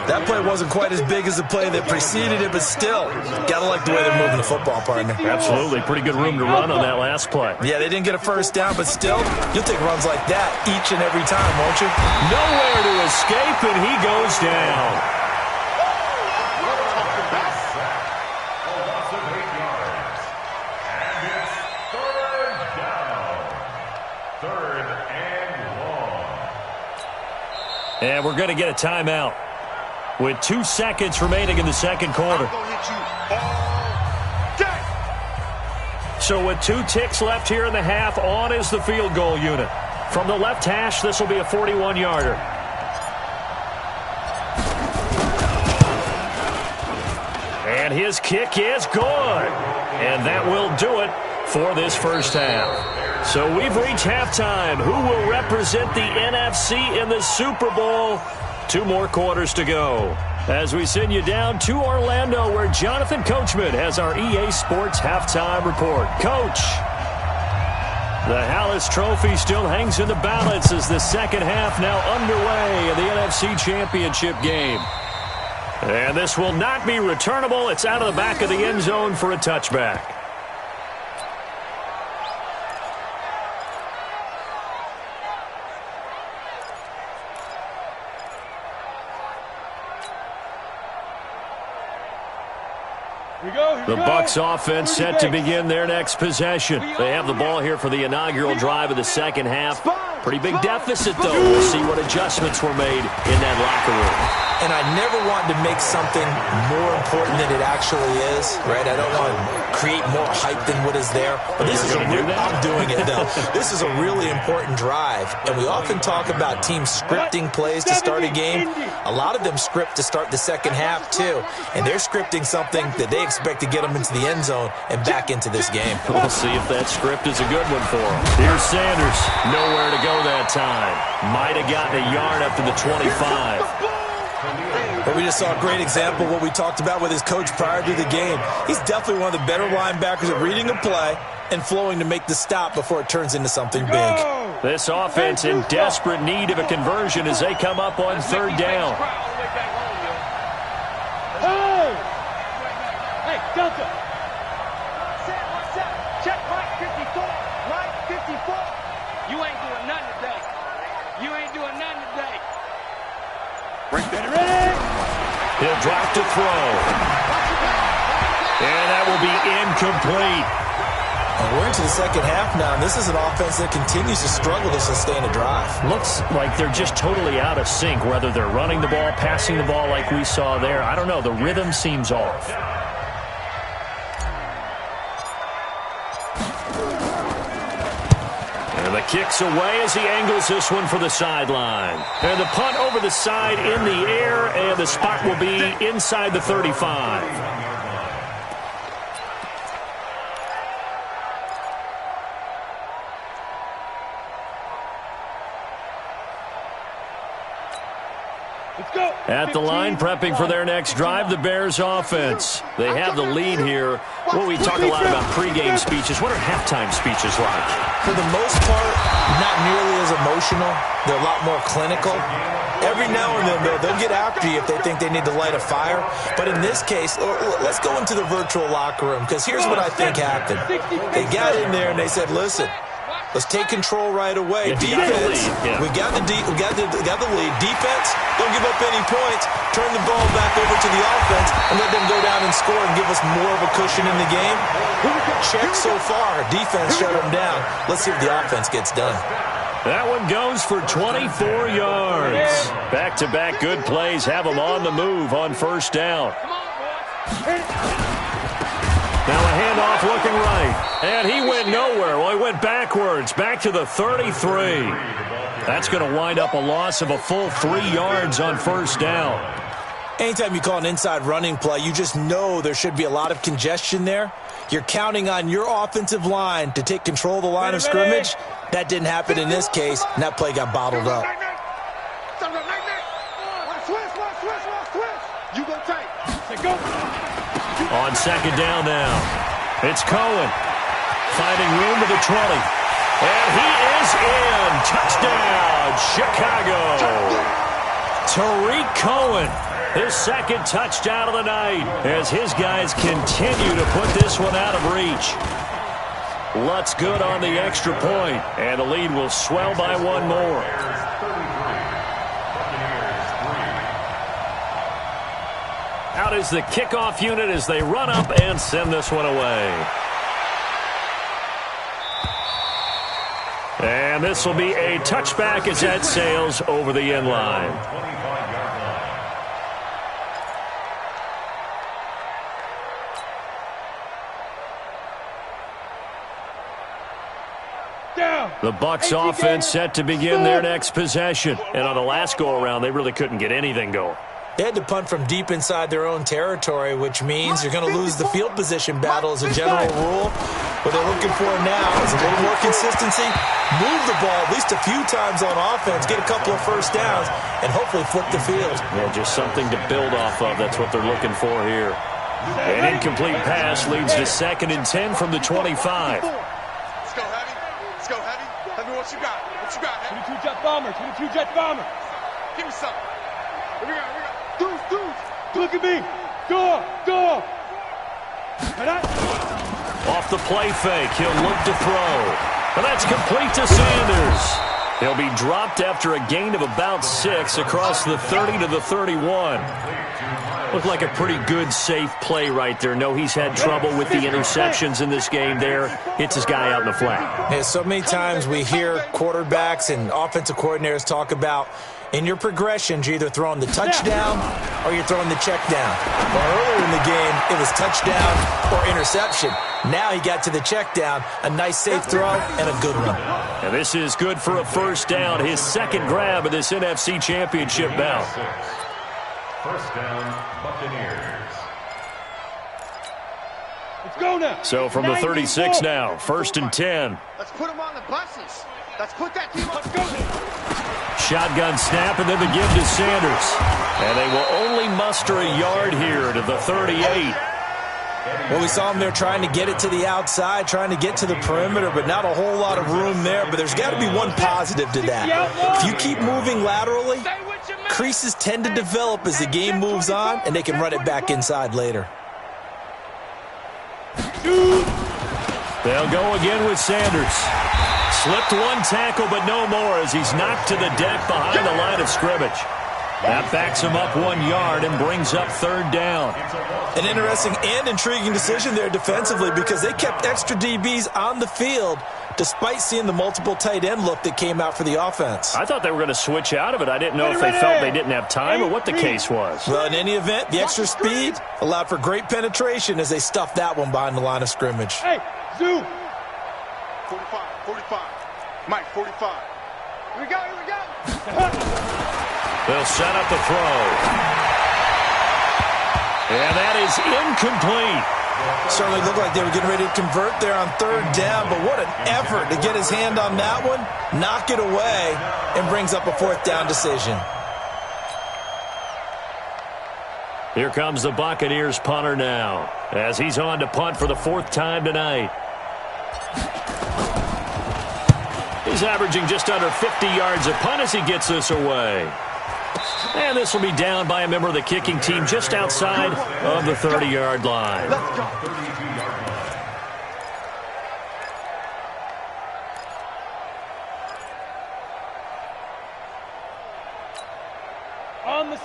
That play wasn't quite as big as the play that preceded it, but still, gotta like the way they're moving the football, partner. Absolutely. Pretty good room to run on that last play. Yeah, they didn't get a first down, but still, you'll take runs like that each and every time, won't you? Nowhere to escape, and he goes down. And we're going to get a timeout with 2 seconds remaining in the second quarter. So with 2 ticks left here in the half, on is the field goal unit. From the left hash, this will be a 41-yarder. And his kick is good. And that will do it for this first half. So we've reached halftime. Who will represent the NFC in the Super Bowl? 2 more quarters to go as we send you down to Orlando, where Jonathan Coachman has our EA Sports halftime report. Coach, the Hallis Trophy still hangs in the balance as the second half now underway in the NFC Championship game. And this will not be returnable. It's out of the back of the end zone for a touchback. The Bucs offense set to begin their next possession. They have the ball here for the inaugural drive of the second half. Pretty big deficit, though. We'll see what adjustments were made in that locker room. And I never want to make something more important than it actually is, right? I don't want to create more hype than what is there. But this is I'm doing it, though. This is a really important drive. And we often talk about teams scripting plays to start a game. A lot of them script to start the second half, too. And they're scripting something that they expect to get them into the end zone and back into this game. We'll see if that script is a good one for them. Here's Sanders. Nowhere to go that time. Might have gotten a yard up to the 25. But we just saw a great example of what we talked about with his coach prior to the game. He's definitely one of the better linebackers at reading a play and flowing to make the stop before it turns into something big. This offense in desperate need of a conversion as they come up on third down. Hey, Delta. Check Mike 54. Mike 54. You ain't doing nothing today. You ain't doing nothing today. Ready? He'll drop to throw. And that will be incomplete. And we're into the second half now, and this is an offense that continues to struggle to sustain a drive. Looks like they're just totally out of sync, whether they're running the ball, passing the ball like we saw there. I don't know. The rhythm seems off. And the kick's away as he angles this one for the sideline. And the punt over the side in the air, and the spot will be inside the 35. At the line, prepping for their next drive, the Bears offense. They have the lead here. Well, we talk a lot about pregame speeches. What are halftime speeches like? For the most part, not nearly as emotional. They're a lot more clinical. Every now and then, though, they'll get after you if they think they need to light a fire. But in this case, let's go into the virtual locker room, because here's what I think happened. They got in there and they said, listen, let's take control right away. Defense, we got the lead. Defense, don't give up any points. Turn the ball back over to the offense and let them go down and score and give us more of a cushion in the game. Check so far. Defense shut them down. Let's see if the offense gets done. That one goes for 24 yards. Back-to-back good plays have them on the move on first down. Now a handoff looking right. And he went nowhere. Well, he went backwards, back to the 33. That's going to wind up a loss of a full 3 yards on first down. Anytime you call an inside running play, you just know there should be a lot of congestion there. You're counting on your offensive line to take control of the line of scrimmage. That didn't happen in this case, and that play got bottled up. On second down now, it's Cohen finding room to the 20. And he is in. Touchdown, Chicago. Tariq Cohen, his second touchdown of the night as his guys continue to put this one out of reach. Lutz good on the extra point, and the lead will swell by one more. Out is the kickoff unit as they run up and send this one away. And this will be a touchback as that sails over the end line. The Bucs offense set to begin their next possession. And on the last go-around, they really couldn't get anything going. They had to punt from deep inside their own territory, which means you're going to lose the field position battle as a general rule. What they're looking for now is a little more consistency, move the ball at least a few times on offense, get a couple of first downs, and hopefully flip the field. Yeah, just something to build off of. That's what they're looking for here. An incomplete pass leads to 2nd and 10 from the 25. Let's go, Heavy. Let's go, Heavy. Tell me what you got. What you got, Heavy? 22 jet bomber. 22 jet bomber. Give me something. Here we go. Deuce. Look at me. Go. Off the play fake, he'll look to throw. And that's complete to Sanders. He'll be dropped after a gain of about 6 across the 30 to the 31. Looked like a pretty good, safe play right there. No, he's had trouble with the interceptions in this game there. Hits his guy out in the flat. Yeah, so many times we hear quarterbacks and offensive coordinators talk about in your progressions, you're either throwing the touchdown or you're throwing the check down. Well, earlier in the game, it was touchdown or interception. Now he got to the check down, a nice safe throw, and a good one. And this is good for a first down, his second grab of this NFC Championship bout. First down, Buccaneers. Let's go now. So from the 36 now, 1st and 10. Let's put them on the buses. Let's put that team on. Let's go. Shotgun snap and then the give to Sanders. And they will only muster a yard here to the 38. Well, we saw him there trying to get it to the outside, trying to get to the perimeter, but not a whole lot of room there. But there's got to be one positive to that. If you keep moving laterally, creases tend to develop as the game moves on, and they can run it back inside later. They'll go again with Sanders. Slipped one tackle, but no more as he's knocked to the deck behind the line of scrimmage. That backs him up 1 yard and brings up 3rd down. An interesting and intriguing decision there defensively because they kept extra DBs on the field despite seeing the multiple tight end look that came out for the offense. I thought they were going to switch out of it. I didn't know if they felt they didn't have time or what the case was. Well, in any event, the extra speed allowed for great penetration as they stuffed that one behind the line of scrimmage. Hey, zoom. 45. Mike, 45. Here we go. They'll set up the throw. And that is incomplete. Certainly looked like they were getting ready to convert there on 3rd down, but what an effort to get his hand on that one, knock it away, and brings up a 4th down decision. Here comes the Buccaneers punter now as he's on to punt for the 4th time tonight. He's averaging just under 50 yards a punt as he gets this away. And this will be down by a member of the kicking team just outside of the 30-yard line.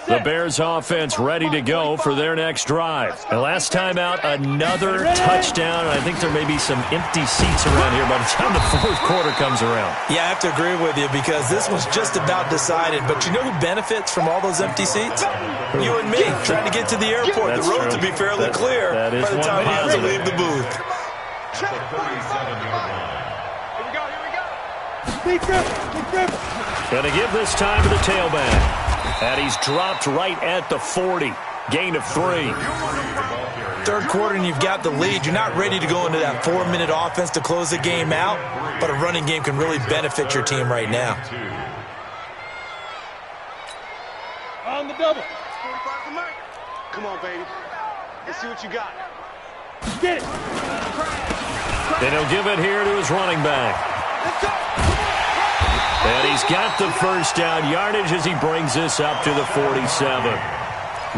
The Bears offense ready to go for their next drive. And last time out, another touchdown. And I think there may be some empty seats around here by the time the 4th quarter comes around. Yeah, I have to agree with you because this was just about decided. But you know who benefits from all those empty seats? You and me, trying to get to the airport. That's the roads true. will be fairly clear by the time we have to leave the booth. Here we go. Going to give this time to the tailback. And he's dropped right at the 40. Gain of 3. 3rd quarter and you've got the lead. You're not ready to go into that 4-minute offense to close the game out, but a running game can really benefit your team right now. On the double. 45 to Mike. Come on, baby. Let's see what you got. Get it. And he'll give it here to his running back. Let's go. And he's got the 1st down yardage as he brings this up to the 47.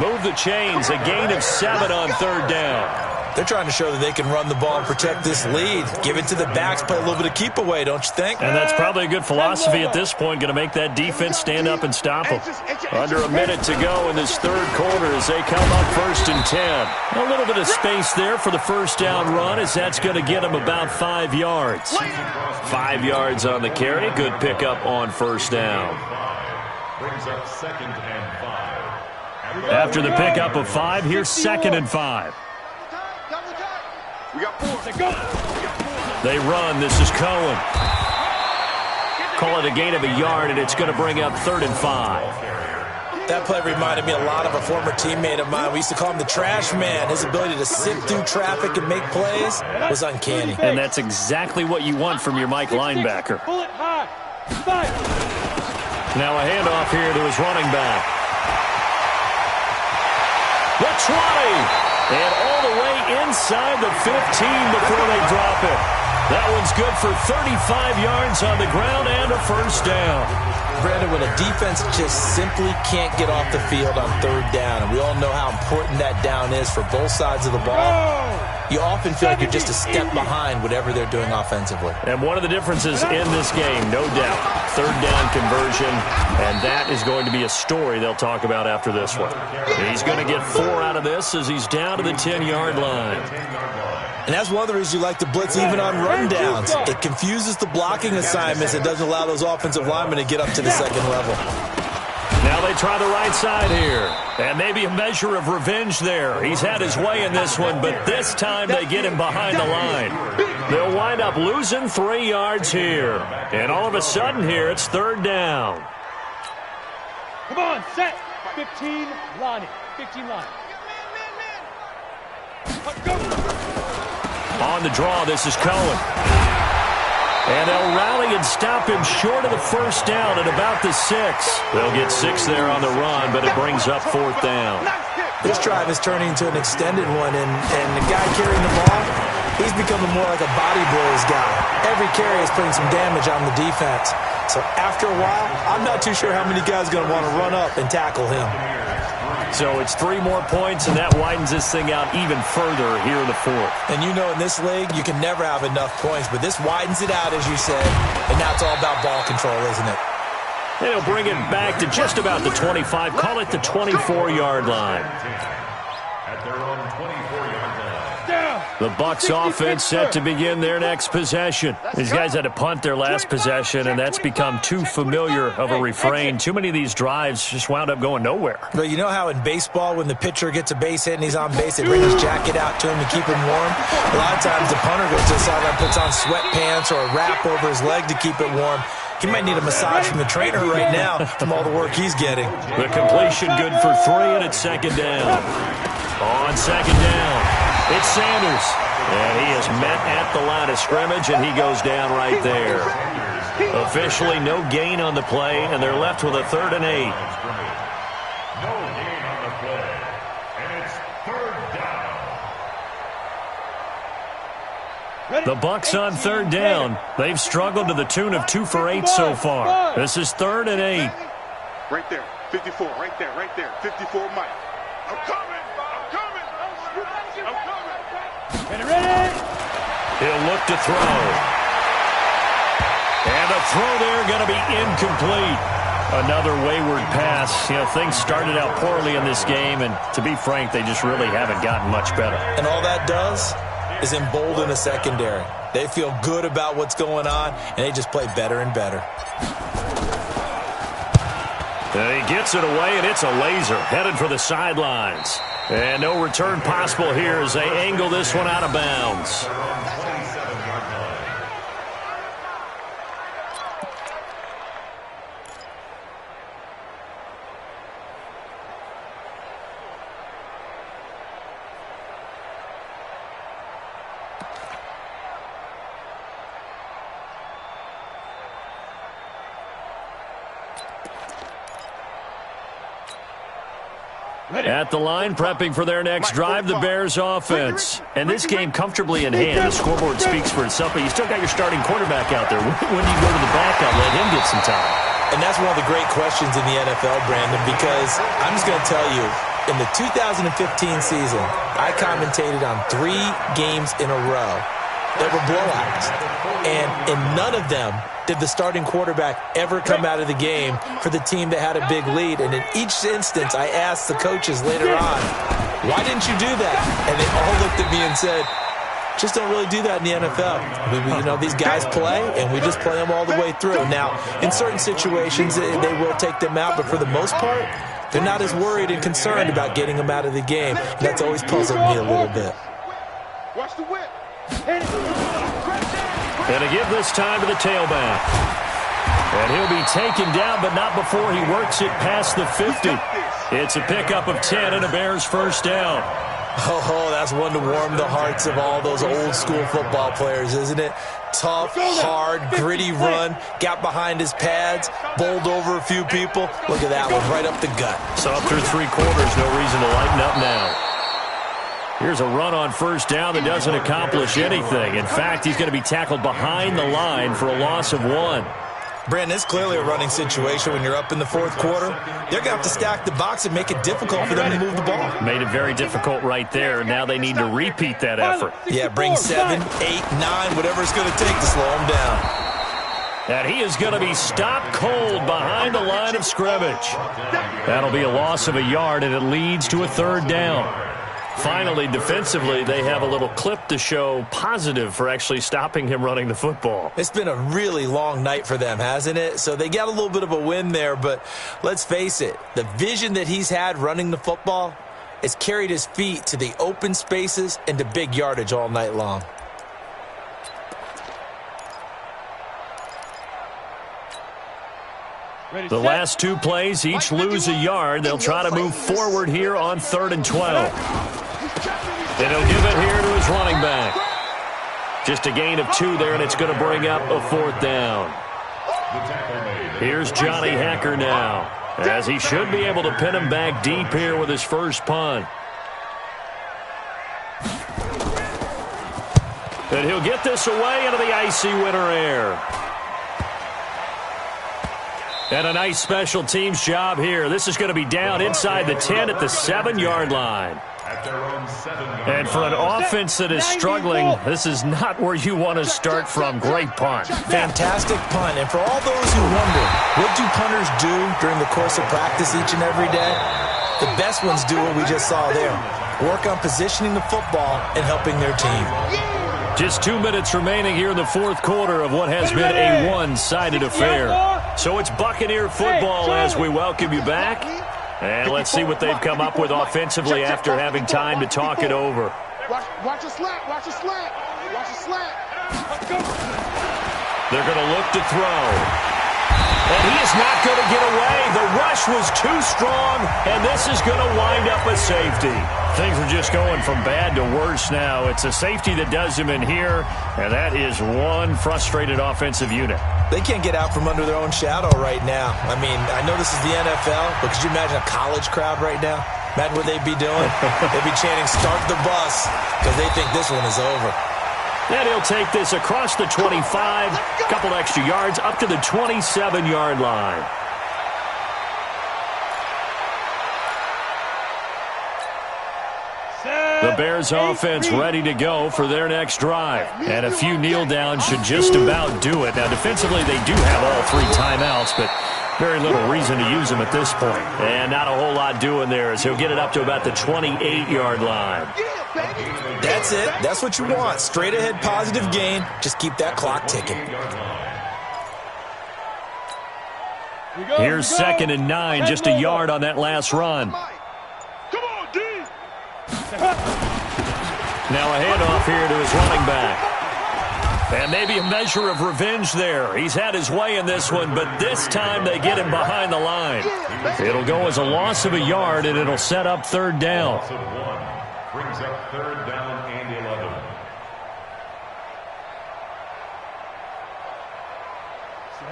Move the chains, a gain of 7 on 3rd down. They're trying to show that they can run the ball and protect this lead. Give it to the backs, play a little bit of keep away, don't you think? And that's probably a good philosophy at this point, going to make that defense stand up and stop them. Under a minute to go in this 3rd quarter as they come up 1st and 10. A little bit of space there for the 1st down run as that's going to get them about 5 yards. 5 yards on the carry. Good pickup on 1st down. Brings up 2nd and 5. After the pickup of 5, here's 2nd and 5. We got 4. Let's go. They run. This is Cohen. Call it a gain of a yard, and it's going to bring up 3rd and 5. That play reminded me a lot of a former teammate of mine. We used to call him the trash man. His ability to sift through traffic and make plays was uncanny. And that's exactly what you want from your Mike linebacker. Pull it high. 5. Now a handoff here to his running back. The 20. And all the way inside the 15 before they drop it. That one's good for 35 yards on the ground and a 1st down. Brandon, when a defense just simply can't get off the field on third down, and we all know how important that down is for both sides of the ball, you often feel like you're just a step behind whatever they're doing offensively. And one of the differences in this game, no doubt, third down conversion, and that is going to be a story they'll talk about after this one. He's going to get 4 out of this as he's down to the 10-yard line. And that's one of the reasons you like to blitz even on run downs. It confuses the blocking assignments. It doesn't allow those offensive linemen to get up to the second level. Now they try the right side here. And maybe a measure of revenge there. He's had his way in this one, but this time they get him behind the line. They'll wind up losing 3 yards here. And all of a sudden here, it's third down. Come on, set. 15, line it. 15 line. Go. On the draw, this is Cohen. And they'll rally and stop him short of the first down at about the 6. They'll get 6 there on the run, but it brings up 4th down. This drive is turning into an extended one, and the guy carrying the ball, he's becoming more like a body blows guy. Every carry is putting some damage on the defense. So after a while, I'm not too sure how many guys are going to want to run up and tackle him. So it's 3 more points, and that widens this thing out even further here in the 4th. And you know in this league, you can never have enough points, but this widens it out, as you said, and now it's all about ball control, isn't it? They'll bring it back to just about the 25, call it the 24-yard line. At their own 24-yard line. The Bucs offense set to begin their next possession. These guys had to punt their last possession, and that's become too familiar of a refrain. Too many of these drives just wound up going nowhere. But you know how in baseball, when the pitcher gets a base hit and he's on base, they bring his jacket out to him to keep him warm? A lot of times the punter goes to the sideline, puts on sweatpants or a wrap over his leg to keep it warm. He might need a massage from the trainer right now from all the work he's getting. The completion good for 3, and it's second down. On second down, it's Sanders. And he is met at the line of scrimmage, and he goes down right there. Officially no gain on the play, and they're left with a 3rd and 8. No gain on the play. And it's 3rd down. The Bucs on 3rd down. They've struggled to the tune of 2 for 8 so far. This is 3rd and 8. Right there, 54, right there, 54 Mike. I'm coming. Ready? He'll look to throw. And the throw there going to be incomplete. Another wayward pass. You know, things started out poorly in this game, and to be frank, they just really haven't gotten much better. And all that does is embolden the secondary. They feel good about what's going on, and they just play better and better. And he gets it away, and it's a laser headed for the sidelines. And no return possible here as they angle this one out of bounds. At the line, prepping for their next drive, the Bears offense. And this game comfortably in hand. The scoreboard speaks for itself, but you still got your starting quarterback out there. When do you go to the backup, let him get some time? And that's one of the great questions in the NFL, Brandon, because I'm just going to tell you, in the 2015 season, I commentated on 3 games in a row that were blowouts. And in none of them did the starting quarterback ever come out of the game for the team that had a big lead. And in each instance, I asked the coaches later on, why didn't you do that? And they all looked at me and said, just don't really do that in the NFL. You know, these guys play, and we just play them all the way through. Now, in certain situations, they will take them out, but for the most part, they're not as worried and concerned about getting them out of the game. And that's always puzzled me a little bit. Watch the whip. And to give this time to the tailback. And he'll be taken down, but not before he works it past the 50. It's a pickup of 10 and a Bears first down. Oh, that's one to warm the hearts of all those old school football players, isn't it? Tough, hard, gritty run, got behind his pads, bowled over a few people. Look at that one, right up the gut. So up through 3 quarters, no reason to lighten up now. Here's a run on first down that doesn't accomplish anything. In fact, he's going to be tackled behind the line for a loss of 1. Brandon, it's clearly a running situation when you're up in the fourth quarter. They're going to have to stack the box and make it difficult for them to move the ball. Made it very difficult right there. Now they need to repeat that effort. Yeah, bring 7, 8, 9, whatever it's going to take to slow them down. And he is going to be stopped cold behind the line of scrimmage. That'll be a loss of a yard, and it leads to a third down. Finally, defensively, they have a little clip to show positive for actually stopping him running the football. It's been a really long night for them, hasn't it? So they got a little bit of a win there, but let's face it, the vision that he's had running the football has carried his feet to the open spaces and to big yardage all night long. The last two plays each lose a yard. They'll try to move forward here on 3rd and 12. And he'll give it here to his running back. Just a gain of 2 there, and it's going to bring up a 4th down. Here's Johnny Hacker now, as he should be able to pin him back deep here with his first punt. And he'll get this away into the icy winter air. And a nice special teams job here. This is going to be down inside the 10 at the 7-yard line. And for an offense that is struggling, this is not where you want to start from. Great punt. Fantastic punt. And for all those who wonder, what do punters do during the course of practice each and every day? The best ones do what we just saw there. Work on positioning the football and helping their team. Just 2 minutes remaining here in the fourth quarter of what has been a one-sided affair. So it's Buccaneer football as we welcome you back. And let's see what they've come up with offensively after having time to talk it over. Watch a slant. Watch a slant. Watch a slant. They're going to look to throw. And he is not going to get away. The rush was too strong, and this is going to wind up a safety. Things are just going from bad to worse now. It's a safety that does him in here, and that is one frustrated offensive unit. They can't get out from under their own shadow right now. I mean, I know this is the NFL, but could you imagine a college crowd right now? Imagine what they'd be doing. They'd be chanting, "Start the bus," because they think this one is over. And he'll take this across the 25, a couple extra yards, up to the 27-yard line. The Bears offense ready to go for their next drive. And a few kneel downs should just about do it. Now, defensively, they do have all 3 timeouts, but very little reason to use them at this point. And not a whole lot doing there as he'll get it up to about the 28-yard line. That's it. That's what you want. Straight ahead positive gain. Just keep that clock ticking. Here's 2nd and 9, just a yard on that last run. Now a handoff here to his running back. And maybe a measure of revenge there. He's had his way in this one, but this time they get him behind the line. It'll go as a loss of a yard, and it'll set up 3rd down. Brings up 3rd down and 11.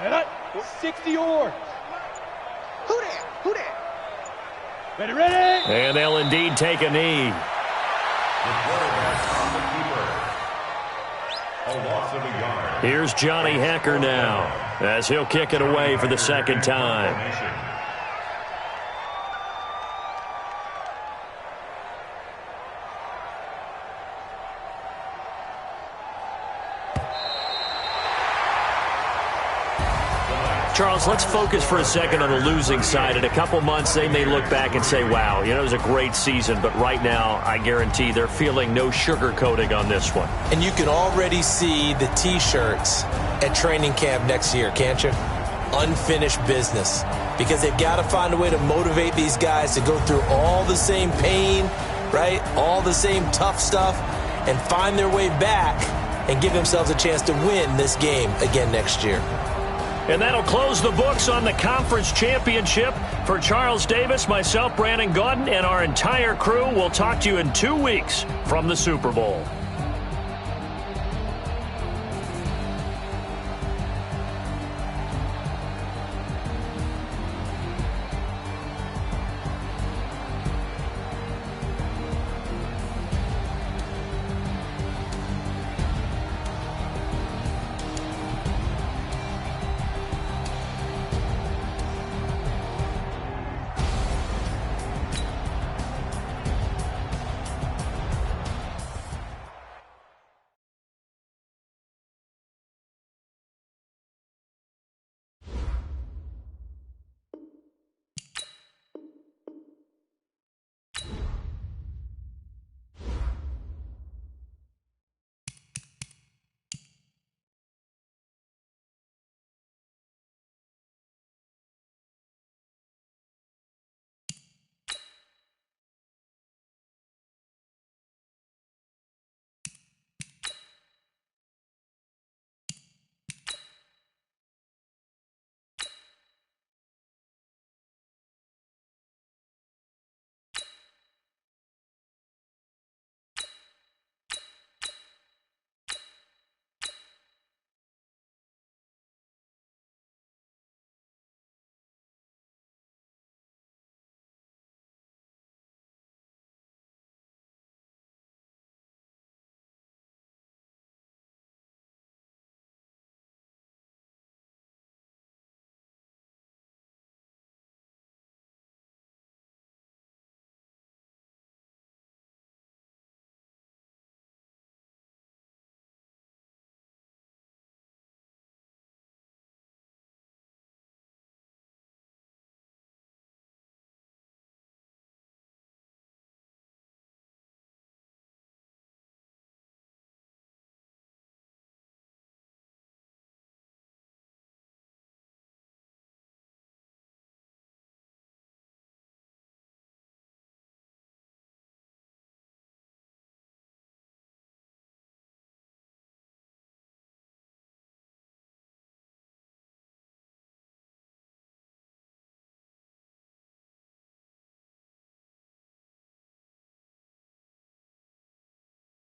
Set up. 60 yards. Who that? Who that? Ready, ready. And they'll indeed take a knee. The quarterback on the keeper. A loss of a yard. Here's Johnny Hacker now as he'll kick it away for the 2nd time. Charles, let's focus for a second on the losing side. In a couple months, they may look back and say, wow, it was a great season. But right now, I guarantee they're feeling no sugarcoating on this one. And you can already see the T-shirts at training camp next year, can't you? Unfinished business. Because they've got to find a way to motivate these guys to go through all the same pain, right? All the same tough stuff, and find their way back and give themselves a chance to win this game again next year. And that'll close the books on the conference championship. For Charles Davis, myself, Brandon Gaudin, and our entire crew, we'll talk to you in 2 weeks from the Super Bowl.